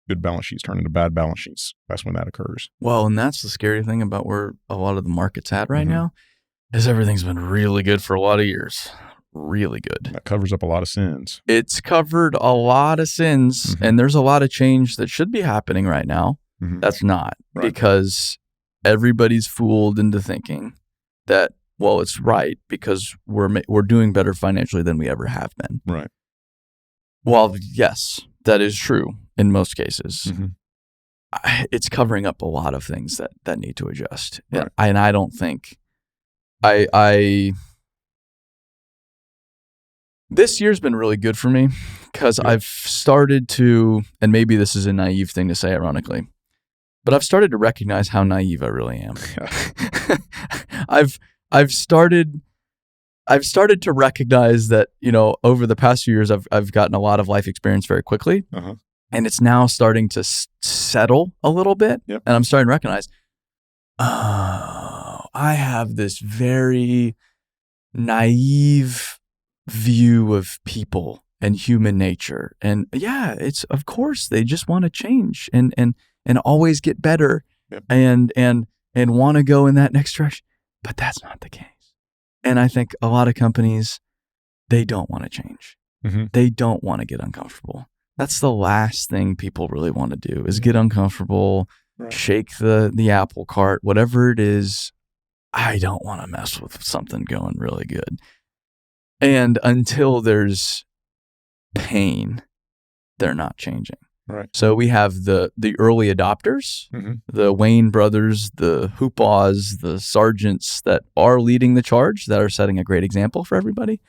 good balance sheets turn into bad balance sheets. That's when that occurs. Well, and that's the scary thing about where a lot of the market's at right now is everything's been really good for a lot of years. Really good. That covers up a lot of sins. It's covered a lot of sins, and there's a lot of change that should be happening right now. That's not, because everybody's fooled into thinking that, well, it's right because we're doing better financially than we ever have been. Right. Well, yes, that is true in most cases. It's covering up a lot of things that need to adjust. Right. And I don't think this year's been really good for me because I've started to, and maybe this is a naive thing to say ironically, but I've started to recognize how naive I really am. I've started to recognize that, over the past few years, I've gotten a lot of life experience very quickly, and it's now starting to settle a little bit. And I'm starting to recognize, I have this very naive view of people and human nature. And it's, of course, they just want to change and always get better and want to go in that next direction. But that's not the case. And I think a lot of companies, they don't want to change. They don't want to get uncomfortable. That's the last thing people really want to do is get uncomfortable, shake the apple cart, whatever it is. I don't want to mess with something going really good. And until there's pain, they're not changing. Right. So we have the early adopters, the Wayne brothers, the Hoopaws, the Sargents that are leading the charge, that are setting a great example for everybody.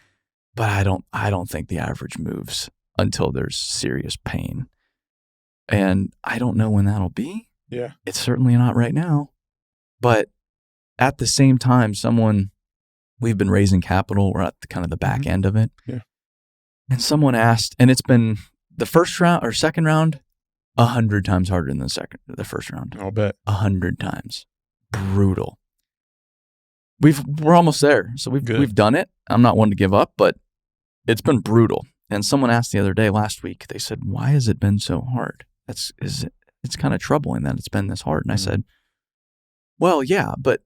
But I don't think the average moves until there's serious pain. And I don't know when that'll be. Yeah. It's certainly not right now. But at the same time, we've been raising capital. We're at kind of the back end of it. Yeah. And someone asked, and it's been the first round or second round, 100 times harder than the first round. I'll bet. 100 times. Brutal. We're almost there. So we've done it. I'm not one to give up, but it's been brutal. And someone asked the other day, last week, they said, why has it been so hard? It's kind of troubling that it's been this hard. And I said, well, yeah, but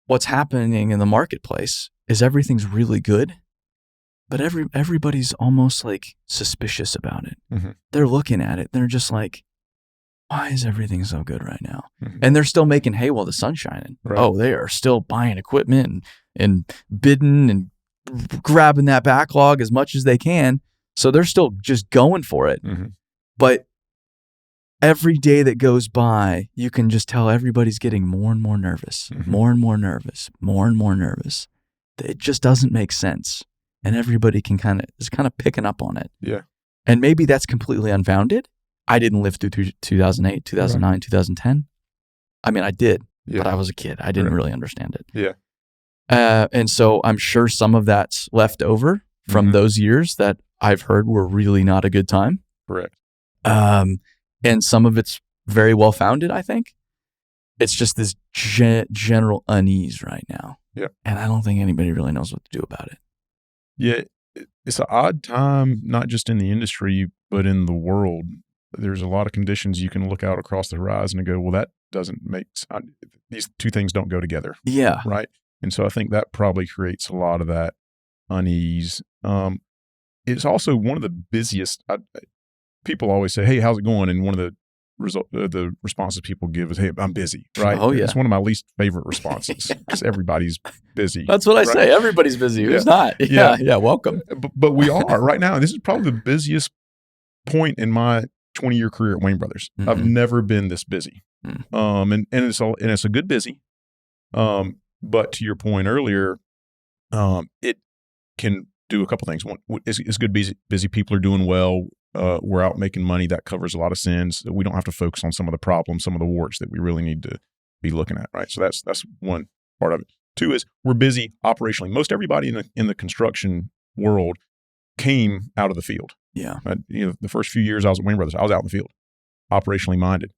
what's happening in the marketplace is everything's really good, but everybody's almost like suspicious about it. They're looking at it. They're just like, why is everything so good right now? And they're still making hay while the sun's shining. Right. Oh, they are still buying equipment and bidding and grabbing that backlog as much as they can. So they're still just going for it. But every day that goes by, you can just tell everybody's getting more and more nervous, more and more nervous, more and more nervous. It just doesn't make sense. And everybody is kind of picking up on it. Yeah. And maybe that's completely unfounded. I didn't live through 2008, 2009, 2010. I mean, I did, but I was a kid. I didn't really understand it. Yeah. And so I'm sure some of that's left over from those years that I've heard were really not a good time. Correct. And some of it's very well founded, I think. It's just this general unease right now. Yeah. And I don't think anybody really knows what to do about it. Yeah. It's an odd time, not just in the industry, but in the world. There's a lot of conditions you can look out across the horizon and go, well, that doesn't make sense. These two things don't go together. Yeah. Right. And so I think that probably creates a lot of that unease. It's also one of the busiest. People always say, hey, how's it going? And one of the responses people give is, hey, I'm busy. Right. Oh, yeah. It's one of my least favorite responses because everybody's busy. That's what I say. Everybody's busy. Who's not? Yeah. Welcome. But we are right now. This is probably the busiest point in my 20-year career at Wayne Brothers. I've never been this busy. And it's a good busy. But to your point earlier, it can do a couple things. One, it's good busy people are doing well. We're out making money. That covers a lot of sins. We don't have to focus on some of the problems, some of the warts that we really need to be looking at, right? So that's one part of it. Two is we're busy operationally. Most everybody in the construction world came out of the field. Yeah. The first few years I was at Wayne Brothers, I was out in the field, operationally minded.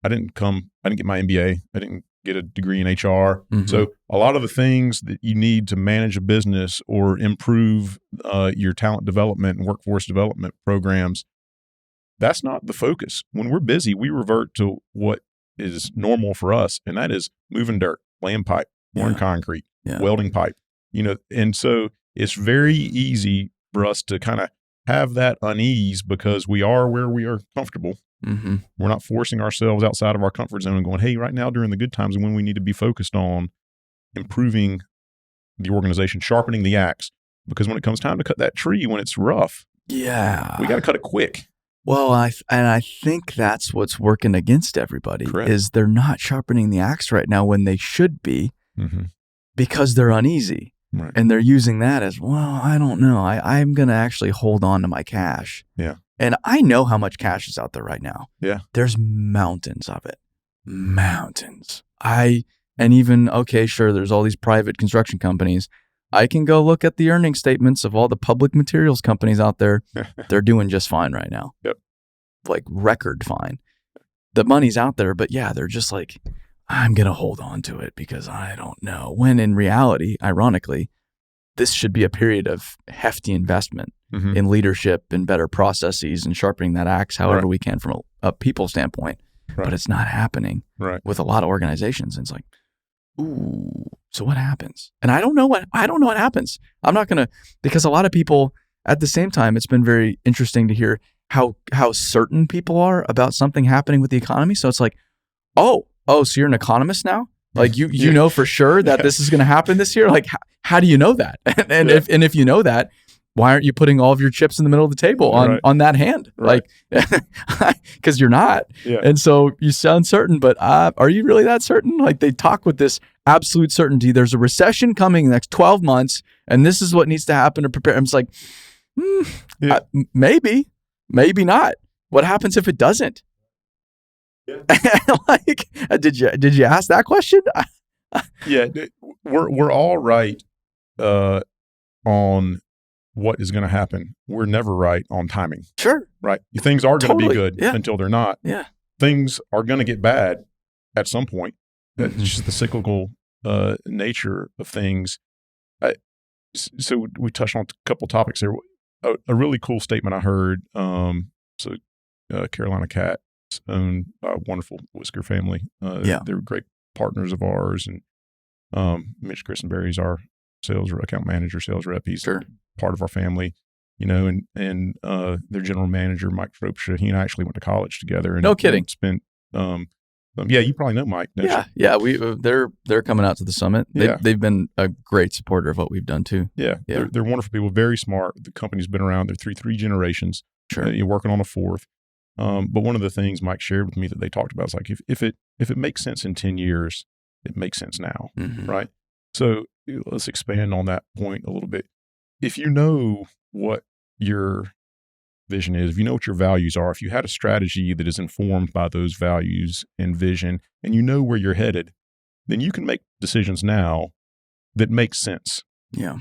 I didn't get my MBA. I didn't get a degree in HR. So a lot of the things that you need to manage a business or improve your talent development and workforce development programs, that's not the focus. When we're busy, we revert to what is normal for us, and that is moving dirt, laying pipe, pouring concrete, welding pipe. And so it's very easy for us to kind of have that unease because we are where we are comfortable. We're not forcing ourselves outside of our comfort zone and going, hey, right now during the good times and when we need to be focused on improving the organization, sharpening the axe, because when it comes time to cut that tree, when it's rough, we got to cut it quick. Well, I think that's what's working against everybody. Correct. Is they're not sharpening the axe right now when they should be because they're uneasy. Right. And they're using that as, well, I don't know. I'm going to actually hold on to my cash. Yeah. And I know how much cash is out there right now. Yeah. There's mountains of it. Mountains. There's all these private construction companies. I can go look at the earnings statements of all the public materials companies out there. They're doing just fine right now. Yep. Like record fine. The money's out there, but they're just like, I'm going to hold on to it because I don't know. When in reality, ironically, this should be a period of hefty investment in leadership and better processes and sharpening that axe however we can from a people standpoint. Right. But it's not happening with a lot of organizations. And it's like, ooh, so what happens? And I don't know what happens. I'm not going to, because a lot of people at the same time, it's been very interesting to hear how certain people are about something happening with the economy. So it's like, oh, so you're an economist now? Like you know for sure that this is going to happen this year? Like how do you know that? And if you know that, why aren't you putting all of your chips in the middle of the table on that hand? Right. Like, because you're not. Yeah. And so you sound certain, but are you really that certain? Like they talk with this absolute certainty. There's a recession coming in the next 12 months, and this is what needs to happen to prepare. I'm just like, maybe not. What happens if it doesn't? Yeah. Like, did you ask that question? Yeah, we're all right on what is going to happen. We're never right on timing. Sure. Right. Things are going to be good until they're not. Yeah. Things are going to get bad at some point. It's just the cyclical nature of things. So we touched on a couple topics there. A really cool statement I heard. Carolina Cats owned by a wonderful whisker family. They're great partners of ours. And Mitch Christenberry's our sales or account manager, sales rep. He's part of our family, and their general manager, Mike Shropshire, he and I actually went to college together. And, no kidding. Spent, you probably know Mike. Don't you? Yeah. They're coming out to the summit. They've been a great supporter of what we've done too. Yeah. They're wonderful people, very smart. The company's been around. They're three generations. Sure. You're working on a fourth. But one of the things Mike shared with me that they talked about is like, if it makes sense in 10 years, it makes sense now. Right. So let's expand on that point a little bit. If you know what your vision is, if you know what your values are, if you had a strategy that is informed by those values and vision, and you know where you're headed, then you can make decisions now that make sense. Yeah.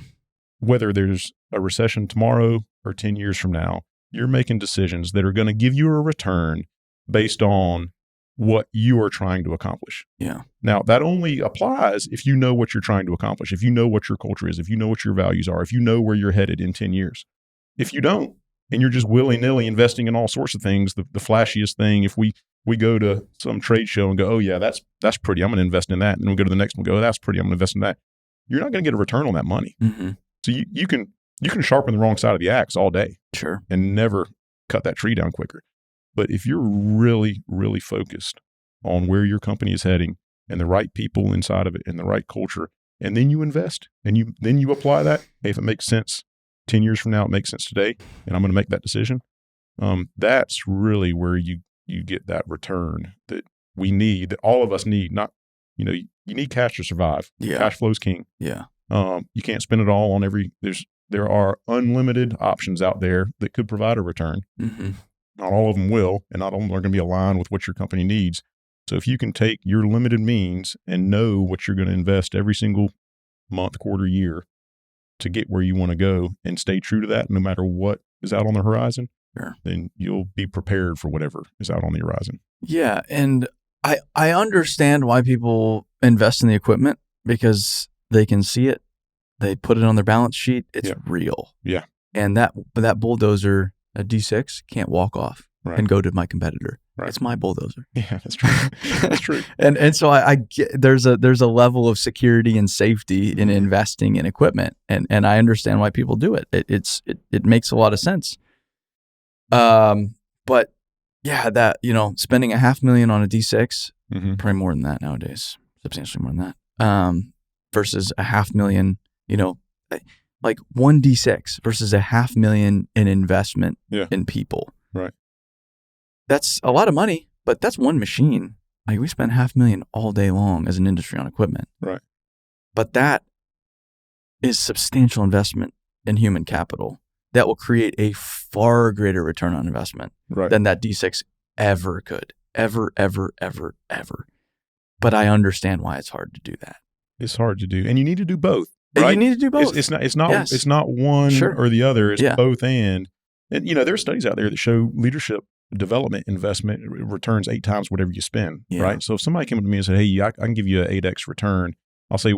Whether there's a recession tomorrow or 10 years from now, you're making decisions that are going to give you a return based on what you are trying to accomplish. Yeah. Now, that only applies if you know what you're trying to accomplish, if you know what your culture is, if you know what your values are, if you know where you're headed in 10 years. If you don't, and you're just willy-nilly investing in all sorts of things, the flashiest thing, if we go to some trade show and go, oh yeah, that's pretty, I'm going to invest in that. And then we go to the next one and go, oh, that's pretty, I'm going to invest in that. You're not going to get a return on that money. So you can sharpen the wrong side of the axe all day. Sure. And never cut that tree down quicker. But if you're really, really focused on where your company is heading and the right people inside of it and the right culture, and then you invest and then you apply that, hey, if it makes sense 10 years from now, it makes sense today, and I'm going to make that decision. That's really where you get that return that we need, that all of us need. Not, you need cash to survive. Yeah. Cash flow's king. Yeah. You can't spend it all on there are unlimited options out there that could provide a return. Not all of them will, and not all of them are going to be aligned with what your company needs. So if you can take your limited means and know what you're going to invest every single month, quarter, year to get where you want to go and stay true to that, no matter what is out on the horizon, then you'll be prepared for whatever is out on the horizon. Yeah. And I understand why people invest in the equipment, because they can see it. They put it on their balance sheet. It's real. Yeah. And that bulldozer, a D6, can't walk off and go to my competitor. Right. It's my bulldozer. Yeah, that's true. That's true. And so I get, there's a level of security and safety in investing in equipment, and I understand why people do it. It makes a lot of sense. But yeah, that spending $500,000 on a D6, probably more than that nowadays, substantially more than that. Versus $500,000, like one D6 versus $500,000 in investment in people. Right. That's a lot of money, but that's one machine. Like, we spend $500,000 all day long as an industry on equipment. Right. But that is substantial investment in human capital that will create a far greater return on investment than that D6 ever could. Ever. But I understand why it's hard to do that. It's hard to do. And you need to do both. Right? You need to do both. It's not one or the other. It's both and there are studies out there that show leadership development investment returns 8 times whatever you spend, right? So if somebody came up to me and said, hey, I can give you an 8x return, I'll say,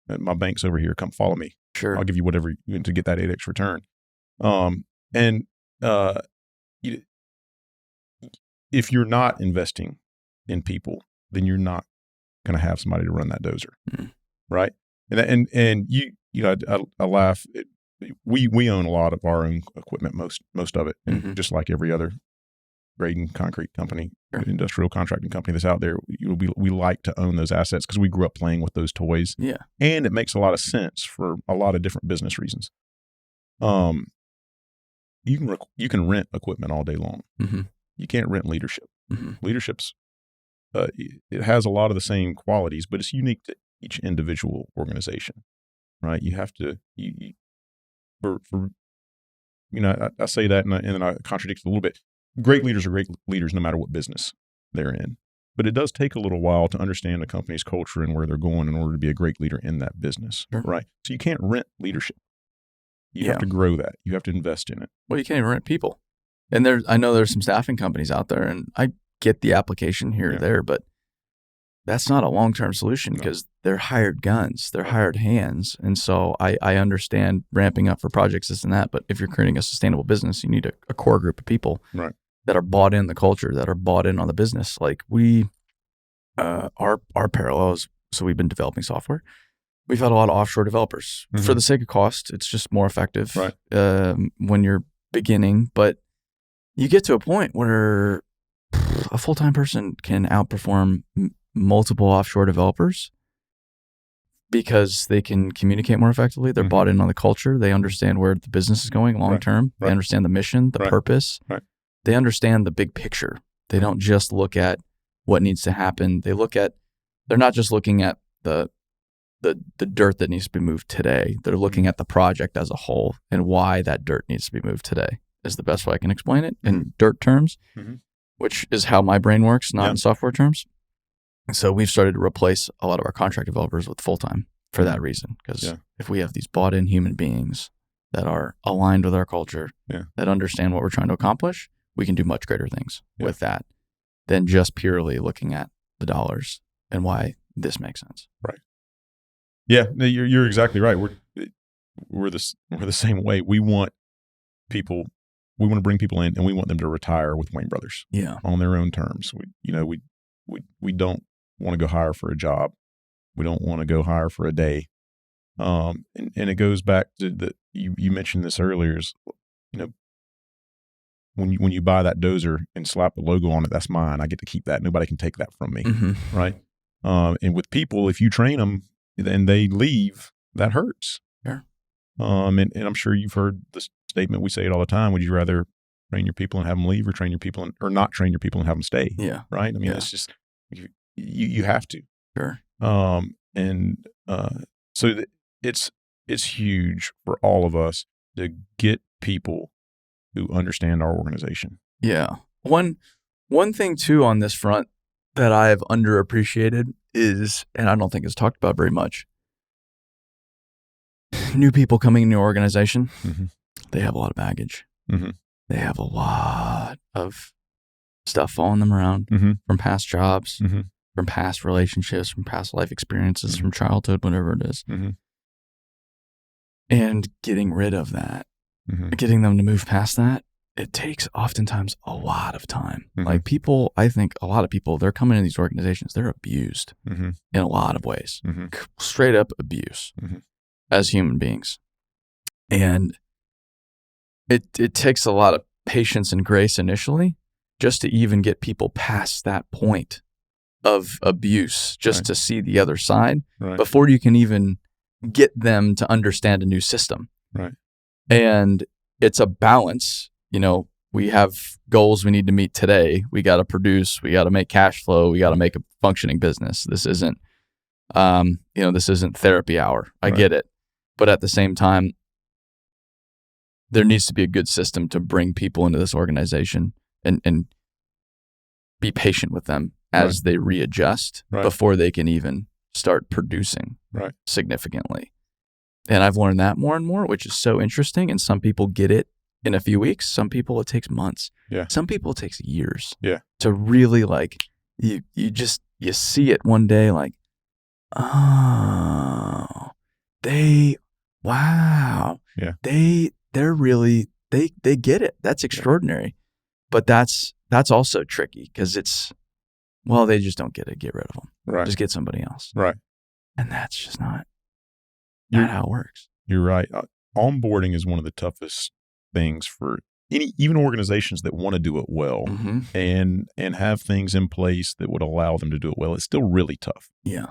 my bank's over here, come follow me. Sure. I'll give you whatever to get that 8x return. If you're not investing in people, then you're not going to have somebody to run that dozer, right? And I laugh. We own a lot of our own equipment, most of it, and just like every other grading concrete company, industrial contracting company that's out there. We like to own those assets because we grew up playing with those toys. Yeah. And it makes a lot of sense for a lot of different business reasons. You can rent equipment all day long. Mm-hmm. You can't rent leadership. Mm-hmm. Leadership's it has a lot of the same qualities, but it's unique to each individual organization, right? You have to I say that and then I contradict it a little bit. Great leaders are great leaders no matter what business they're in, but it does take a little while to understand a company's culture and where they're going in order to be a great leader in that business, right? So you can't rent leadership. You have to grow that. You have to invest in it. Well, you can't even rent people. And I know there's some staffing companies out there, and I get the application here or there, but that's not a long-term solution because they're hired guns, they're hired hands. And so I understand ramping up for projects, this and that, but if you're creating a sustainable business, you need a core group of people that are bought in the culture, that are bought in on the business. Like our parallels, so we've been developing software. We've had a lot of offshore developers. Mm-hmm. For the sake of cost, it's just more effective when you're beginning. But you get to a point where a full-time person can outperform multiple offshore developers because they can communicate more effectively. They're bought in on the culture. They understand where the business is going long-term. They understand the mission, the purpose. They understand the big picture. They don't just look at what needs to happen. They're not just looking at the dirt that needs to be moved today. They're looking at the project as a whole and why that dirt needs to be moved today is the best way I can explain it in dirt terms, which is how my brain works, not in software terms. So we've started to replace a lot of our contract developers with full-time for that reason. Because if we have these bought-in human beings that are aligned with our culture, that understand what we're trying to accomplish, we can do much greater things with that than just purely looking at the dollars and why this makes sense. Right. Yeah, you're exactly right. We're the same way. We want to bring people in, and we want them to retire with Wayne Brothers. Yeah, on their own terms. We don't want to go hire for a job. We don't want to go hire for a day. And it goes back to you mentioned this earlier. Is when you buy that dozer and slap the logo on it, that's mine. I get to keep that. Nobody can take that from me, right? And with people, if you train them and they leave, that hurts. Sure. And I'm sure you've heard the statement. We say it all the time. Would you rather train your people and have them leave, or train your people or not train your people and have them stay? Yeah. Right. I mean, it's just you have to. Sure. So it's huge for all of us to get people who understand our organization. Yeah. One thing too on this front that I have underappreciated is, and I don't think it's talked about very much, new people coming into your organization, they have a lot of baggage. They have a lot of stuff following them around from past jobs, from past relationships, from past life experiences, from childhood, whatever it is. And getting rid of that, getting them to move past that, it takes oftentimes a lot of time. Like people, I think a lot of people, they're coming into these organizations, they're abused in a lot of ways, straight up abuse as human beings. And it takes a lot of patience and grace initially just to even get people past that point of abuse, just to see the other side before you can even get them to understand a new system. Right. And it's a balance. We have goals we need to meet today. We got to produce, we got to make cash flow, we got to make a functioning business. This isn't, this isn't therapy hour. I get it. But at the same time, there needs to be a good system to bring people into this organization and be patient with them as they readjust before they can even start producing significantly. And I've learned that more and more, which is so interesting. And some people get it in a few weeks. Some people it takes months. Yeah. Some people it takes years. Yeah. To really you see it one day like, oh, wow. Yeah. They're really, they get it. That's extraordinary. But that's also tricky because they just don't get it. Get rid of them. Right. Just get somebody else. Right. And that's just not how it works. You're right. Onboarding is one of the toughest things for even organizations that want to do it well and have things in place that would allow them to do it well, it's still really tough. Yeah.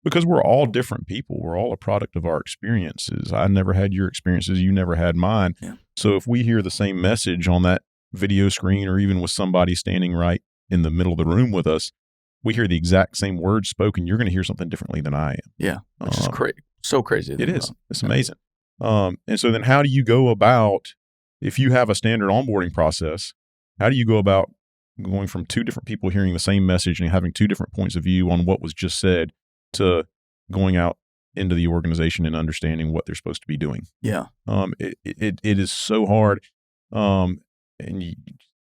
Because we're all different people. We're all a product of our experiences. I never had your experiences. You never had mine. Yeah. So if we hear the same message on that video screen, or even with somebody standing right in the middle of the room with us, we hear the exact same words spoken, you're going to hear something differently than I am. Yeah. Which is so crazy. It is. It's amazing. And so then how do you go about, if you have a standard onboarding process, how do you go about going from two different people hearing the same message and having two different points of view on what was just said to going out into the organization and understanding what they're supposed to be doing? Yeah. It is so hard. And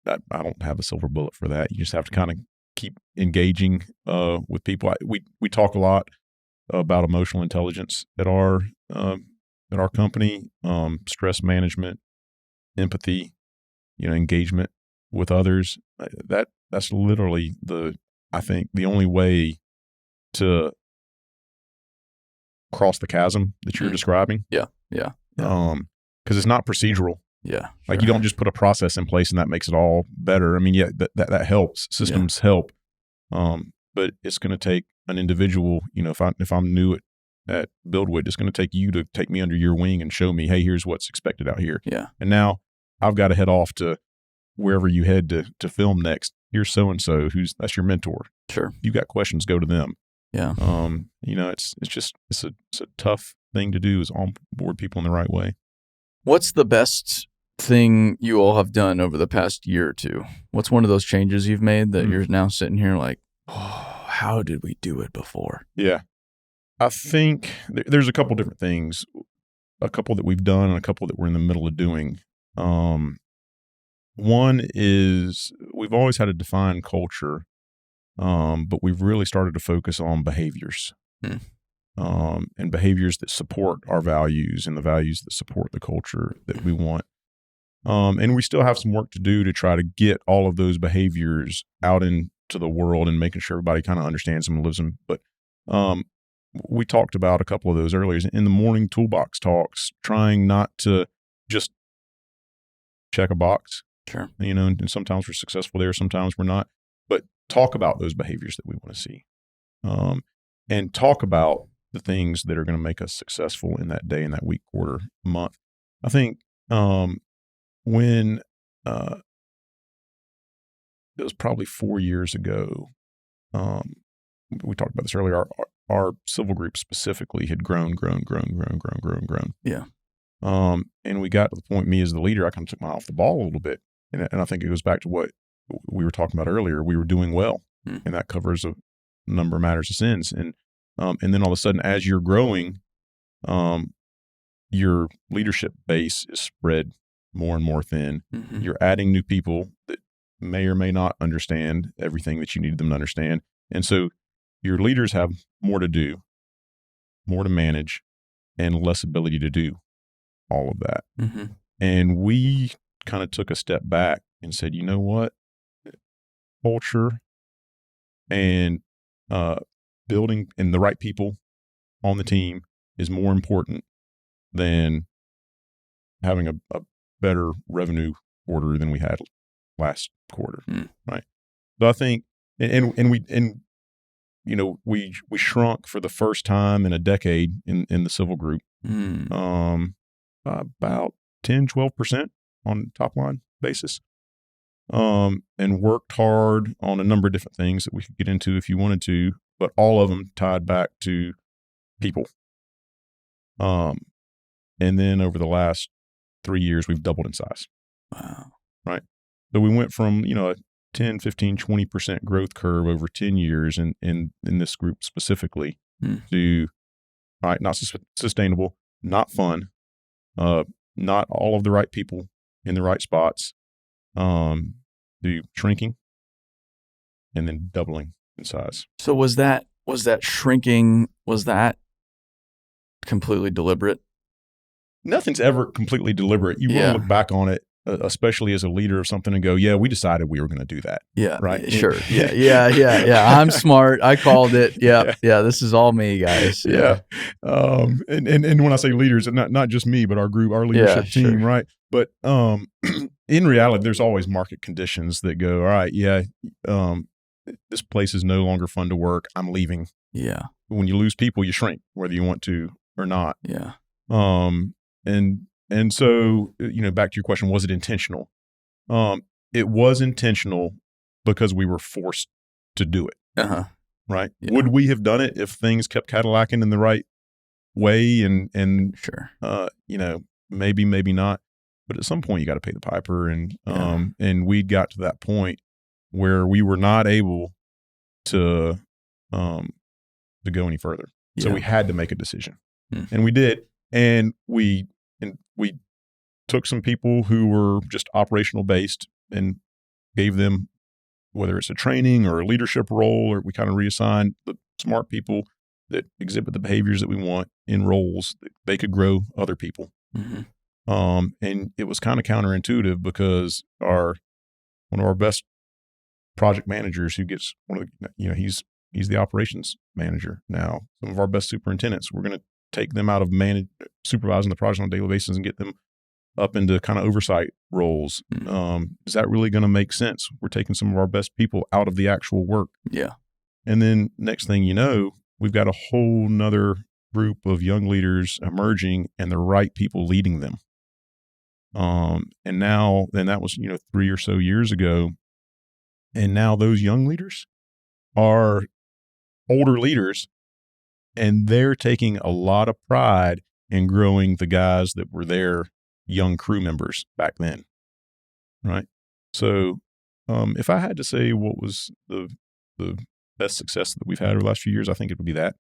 I don't have a silver bullet for that. You just have to kind of keep engaging with people. We talk a lot about emotional intelligence at our company, stress management, empathy, engagement with others. That's literally I think the only way to cross the chasm that you're describing. Yeah. Because it's not procedural. Yeah. Sure. Like you don't just put a process in place and that makes it all better. I mean, yeah, that helps. Systems help. But it's going to take an individual, if I'm new at BuildWitt, it's going to take you to take me under your wing and show me, hey, here's what's expected out here. Yeah. And now I've got to head off to wherever you head to film next. Here's so-and-so that's your mentor. Sure. You got questions, go to them. Yeah. It's a tough thing to do, is onboard people in the right way. What's the best thing you all have done over the past year or two? What's one of those changes you've made that you're now sitting here like, oh, how did we do it before? Yeah. I think there's a couple different things, a couple that we've done and a couple that we're in the middle of doing. One is we've always had a defined culture, but we've really started to focus on behaviors. And behaviors that support our values and the values that support the culture that we want. And we still have some work to do to try to get all of those behaviors out into the world and making sure everybody kind of understands them and lives them. But we talked about a couple of those earlier in the morning toolbox talks, trying not to just check a box. Sure. And sometimes we're successful there, sometimes we're not. But talk about those behaviors that we want to see. And talk about the things that are going to make us successful in that day, in that week, quarter, month. I think when it was probably 4 years ago, we talked about this earlier, our civil group specifically had grown. Yeah. And we got to the point, me as the leader, I kind of took my eye off the ball a little bit. And I think it goes back to what we were talking about earlier. We were doing well, and that covers a number of matters of sins. And then all of a sudden, as you're growing, your leadership base is spread more and more thin. You're adding new people that may or may not understand everything that you need them to understand. And so your leaders have more to do, more to manage, and less ability to do all of that. And we kind of took a step back and said, you know what? Culture and building and the right people on the team is more important than having a better revenue quarter than we had last quarter. Right. So I think, we shrunk for the first time in a decade in the civil group, about 10-12% on top line basis. And worked hard on a number of different things that we could get into if you wanted to, but all of them tied back to people. And then over the last 3 years, we've doubled in size. Wow. Right. So we went from, a 10, 15, 20% growth curve over 10 years in this group specifically to, not sustainable, not fun, not all of the right people in the right spots, to shrinking and then doubling in size. So was that shrinking, was that completely deliberate? Nothing's ever completely deliberate. You want to look back on it especially as a leader of something, and go, yeah, we decided we were going to do that. Yeah. Right. Sure. Yeah. I'm smart. I called it. Yeah. This is all me, guys. Yeah. And when I say leaders, not just me, but our group, our leadership team. Sure. Right. But, in reality, there's always market conditions that go, all right, this place is no longer fun to work. I'm leaving. Yeah. When you lose people, you shrink, whether you want to or not. Yeah. And so, back to your question, was it intentional? It was intentional because we were forced to do it. Uh-huh. Right. Yeah. Would we have done it if things kept Cadillacing in the right way? And sure. Maybe not. But at some point you got to pay the piper. And we'd got to that point where we were not able to go any further. Yeah. So we had to make a decision. And we did. And we took some people who were just operational based and gave them, whether it's a training or a leadership role, or we kind of reassigned the smart people that exhibit the behaviors that we want in roles that they could grow other people. Mm-hmm. And it was kind of counterintuitive because one of our best project managers, who gets he's the operations manager now. Some of our best superintendents, we're going to take them out of supervising the project on a daily basis and get them up into kind of oversight roles. Is that really going to make sense? We're taking some of our best people out of the actual work. Yeah. And then next thing you know, we've got a whole nother group of young leaders emerging and the right people leading them. And that was, 3 or so years ago. And now those young leaders are older leaders, and they're taking a lot of pride in growing the guys that were their young crew members back then. Right. So, if I had to say what was the best success that we've had over the last few years, I think it would be that.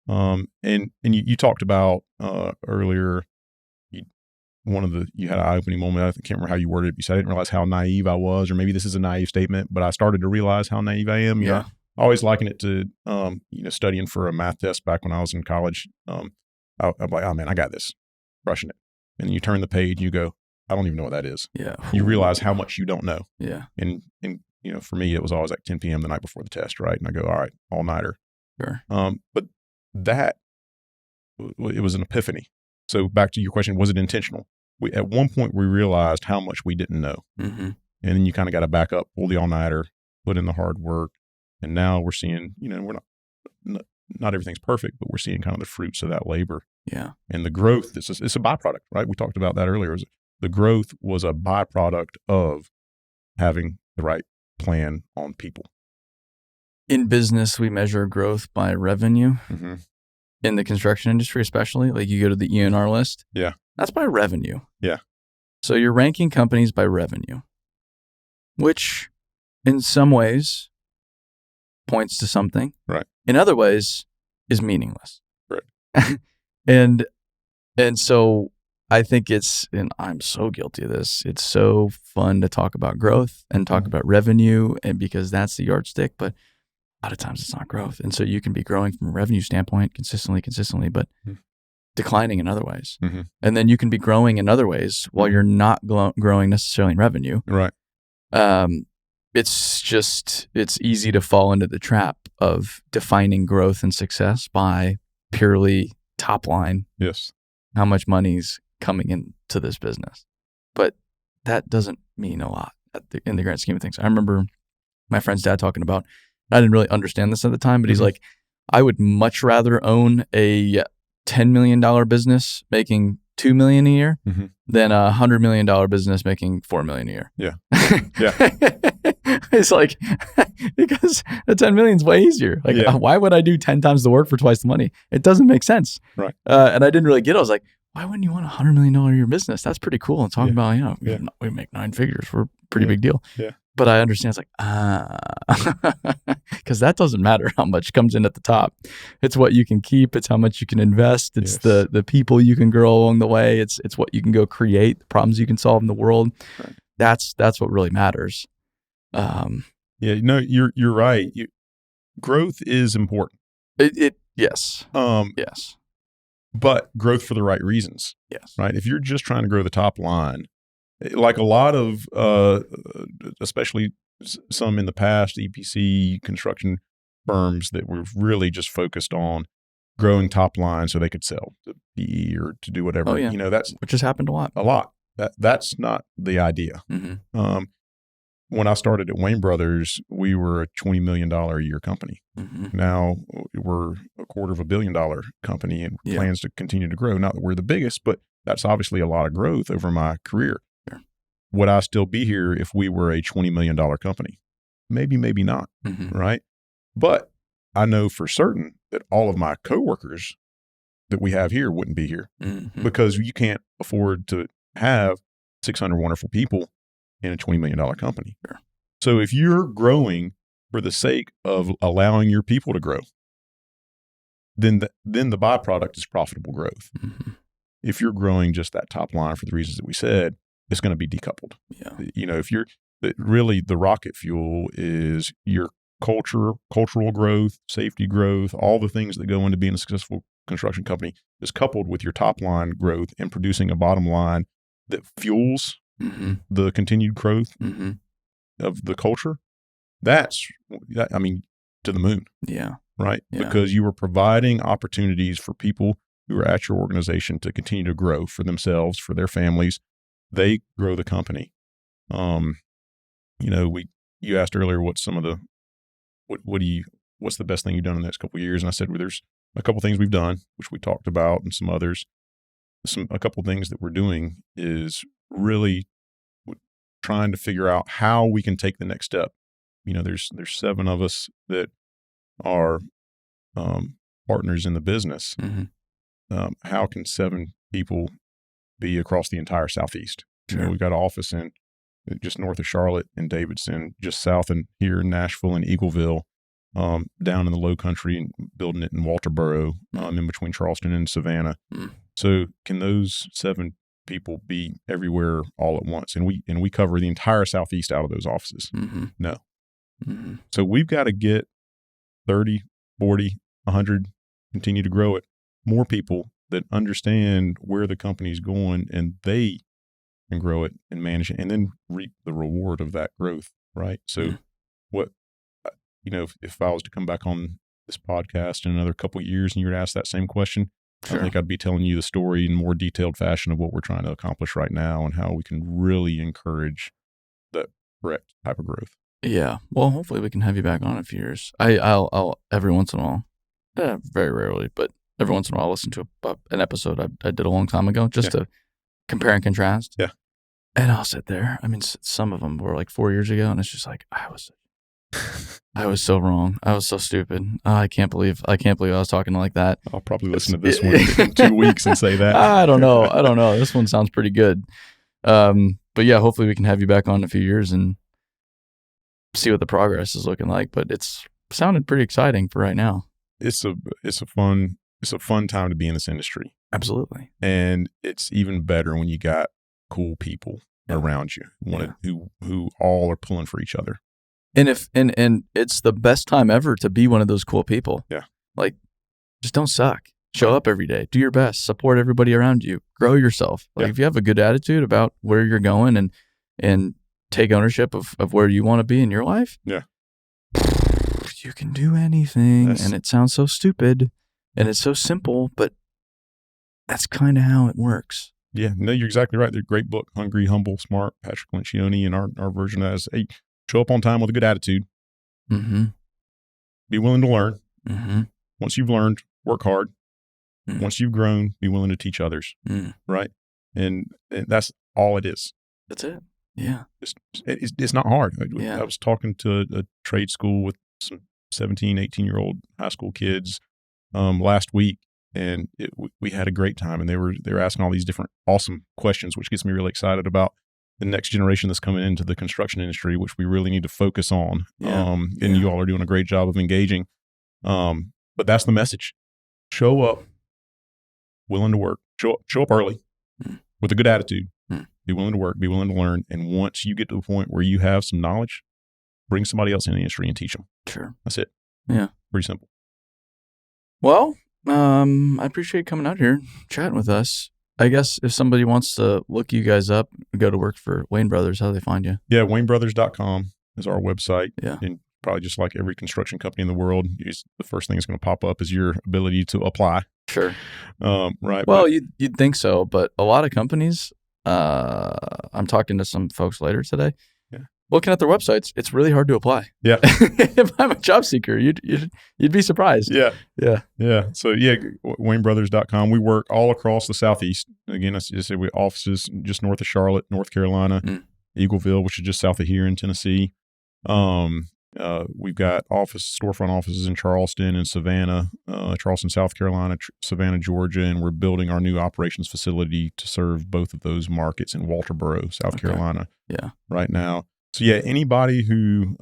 And you talked about, earlier, you had an eye-opening moment. I can't remember how you worded it. You said, I didn't realize how naive I was, or maybe this is a naive statement, but I started to realize how naive I am. I always liken it to, studying for a math test back when I was in college. I'm like, oh man, I got this, crushing it. And you turn the page, you go, I don't even know what that is. Yeah. You realize how much you don't know. Yeah. And for me, it was always like 10 p.m. the night before the test, right? And I go, all right, all-nighter. Sure. But it was an epiphany. So back to your question, was it intentional? At one point, we realized how much we didn't know. Mm-hmm. And then you kind of got to back up, pull the all-nighter, put in the hard work. And now we're seeing, we're not everything's perfect, but we're seeing kind of the fruits of that labor. Yeah. And the growth, it's a byproduct, right? We talked about that earlier. The growth was a byproduct of having the right plan on people. In business, we measure growth by revenue. Mm-hmm. In the construction industry, especially, like you go to the ENR list. Yeah. That's by revenue. Yeah. So you're ranking companies by revenue, which in some ways points to something. Right. In other ways is meaningless. Right. And so I think and I'm so guilty of this. It's so fun to talk about growth and talk about revenue, and because that's the yardstick, but a lot of times it's not growth. And so you can be growing from a revenue standpoint consistently, but declining in other ways. Mm-hmm. And then you can be growing in other ways while you're not growing necessarily in revenue. Right. It's easy to fall into the trap of defining growth and success by purely top line. Yes. How much money's coming into this business. But that doesn't mean a lot in the grand scheme of things. I remember my friend's dad talking about, I didn't really understand this at the time, but he's like, I would much rather own a $10 million business making $2 million a year than a $100 million business making $4 million a year. Yeah. Yeah. It's like, because the 10 million is way easier. Like, why would I do 10 times the work for twice the money? It doesn't make sense. Right. And I didn't really get it. I was like, why wouldn't you want a $100 million a year business? That's pretty cool. And talking about, we make 9 figures. We're a pretty big deal. Yeah. But I understand it's like, because that doesn't matter how much comes in at the top. It's what you can keep. It's how much you can invest. It's the people you can grow along the way. It's what you can go create, the problems you can solve in the world. Right. That's what really matters. You're right. Growth is important. Yes. Yes. But growth for the right reasons. Yes. Right. If you're just trying to grow the top line, like a lot of, especially some in the past, EPC construction firms that were really just focused on growing top line so they could sell to PE or to do whatever. Oh, yeah. Which has happened a lot. That's not the idea. Mm-hmm. When I started at Wayne Brothers, we were a $20 million a year company. Mm-hmm. Now we're a $250 million company and plans to continue to grow. Not that we're the biggest, but that's obviously a lot of growth over my career. Sure. Would I still be here if we were a $20 million company? Maybe, maybe not. Mm-hmm. Right. But I know for certain that all of my coworkers that we have here wouldn't be here mm-hmm. because you can't afford to have 600 wonderful people in a $20 million company. Sure. So if you're growing for the sake of allowing your people to grow, then the byproduct is profitable growth. Mm-hmm. If you're growing just that top line for the reasons that we said, it's going to be decoupled. Yeah. If you're really, the rocket fuel is your cultural growth, safety growth, all the things that go into being a successful construction company is coupled with your top line growth and producing a bottom line that fuels mm-hmm. the continued growth mm-hmm. of the culture. That's to the moon. Yeah. Right. Yeah. Because you are providing opportunities for people who are at your organization to continue to grow for themselves, for their families. They grow the company. You asked earlier what's the best thing you've done in the next couple of years? And I said, well, there's a couple of things we've done, which we talked about, and some others. A couple of things that we're doing is really trying to figure out how we can take the next step. There's 7 of us that are partners in the business. Mm-hmm. How can 7 people be across the entire Southeast? Sure. We've got an office in just north of Charlotte and Davidson, just south and here in Nashville and Eagleville, down in the Low Country, and building it in Walterboro, in between Charleston and Savannah. Mm. So can those 7 people be everywhere all at once? And we cover the entire Southeast out of those offices? Mm-hmm. No. Mm-hmm. So we've got to get 30, 40, 100, continue to grow it, more people that understand where the company's going, and they can grow it and manage it and then reap the reward of that growth. Right. So if I was to come back on this podcast in another couple of years and you were to ask that same question, sure. I think I'd be telling you the story in more detailed fashion of what we're trying to accomplish right now and how we can really encourage that correct type of growth. Yeah. Well, hopefully we can have you back on in a few years. I'll every once in a while, very rarely, but every once in a while I'll listen to an episode I did a long time ago just to compare and contrast. Yeah. And I'll sit there. I mean, some of them were like 4 years ago, and it's just like, I was so wrong. I was so stupid. I can't believe I was talking like that. I'll probably listen to this one in 2 weeks and say that. I don't know. This one sounds pretty good. But yeah, hopefully we can have you back on in a few years and see what the progress is looking like. But it's sounded pretty exciting for right now. It's a fun time to be in this industry. Absolutely. And it's even better when you got cool people around you, who all are pulling for each other. And and it's the best time ever to be one of those cool people. Yeah. Like, just don't suck. Show up every day. Do your best. Support everybody around you. Grow yourself. Like, if you have a good attitude about where you're going and take ownership of where you want to be in your life. Yeah. You can do anything. And it sounds so stupid and it's so simple, but that's kind of how it works. Yeah, no, you're exactly right. They're a great book, Hungry, Humble, Smart, Patrick Lencioni, and our version of that is, hey, show up on time with a good attitude. Mm-hmm. Be willing to learn. Mm-hmm. Once you've learned, work hard. Mm-hmm. Once you've grown, be willing to teach others. Mm-hmm. Right? And that's all it is. That's it. Yeah. It's not hard. Yeah. I was talking to a trade school with some 17, 18-year-old high school kids last week. And we had a great time, and they were asking all these different awesome questions, which gets me really excited about the next generation that's coming into the construction industry, which we really need to focus on. And you all are doing a great job of engaging. But that's the message. Show up, willing to work. Show up early with a good attitude. Be willing to work. Be willing to learn. And once you get to the point where you have some knowledge, bring somebody else in the industry and teach them. Sure. That's it. Yeah. Pretty simple. Well, I appreciate you coming out here, chatting with us. I guess if somebody wants to look you guys up, go to work for Wayne Brothers, how do they find you? Yeah, WayneBrothers.com is our website. Yeah. And probably just like every construction company in the world, the first thing that's going to pop up is your ability to apply. Sure. Right. Well, you'd think so, but a lot of companies, I'm talking to some folks later today. Yeah. Looking at their websites, it's really hard to apply. Yeah. If I'm a job seeker, you'd be surprised. Yeah. Yeah. Yeah. So WayneBrothers.com. We work all across the Southeast. Again, I just said we offices just north of Charlotte, North Carolina, Eagleville, which is just south of here in Tennessee. We've got storefront offices in Charleston and Savannah, Charleston, South Carolina, Savannah, Georgia, and we're building our new operations facility to serve both of those markets in Walterboro, South Carolina. Yeah. Right now. So anybody who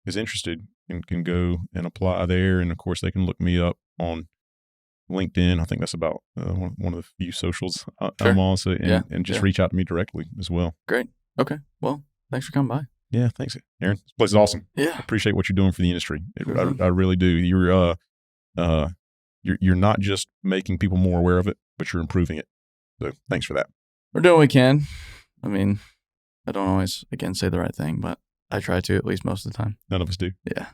is interested can go and apply there, and of course they can look me up on LinkedIn. I think that's about one of the few socials I'm on. So and just reach out to me directly as well. Great. Okay. Well, thanks for coming by. Yeah, thanks, Aaron. This place is awesome. Yeah, I appreciate what you're doing for the industry. I really do. You're not just making people more aware of it, but you're improving it. So thanks for that. We're doing what we can. I mean, I don't always, again, say the right thing, but I try to at least most of the time. None of us do. Yeah.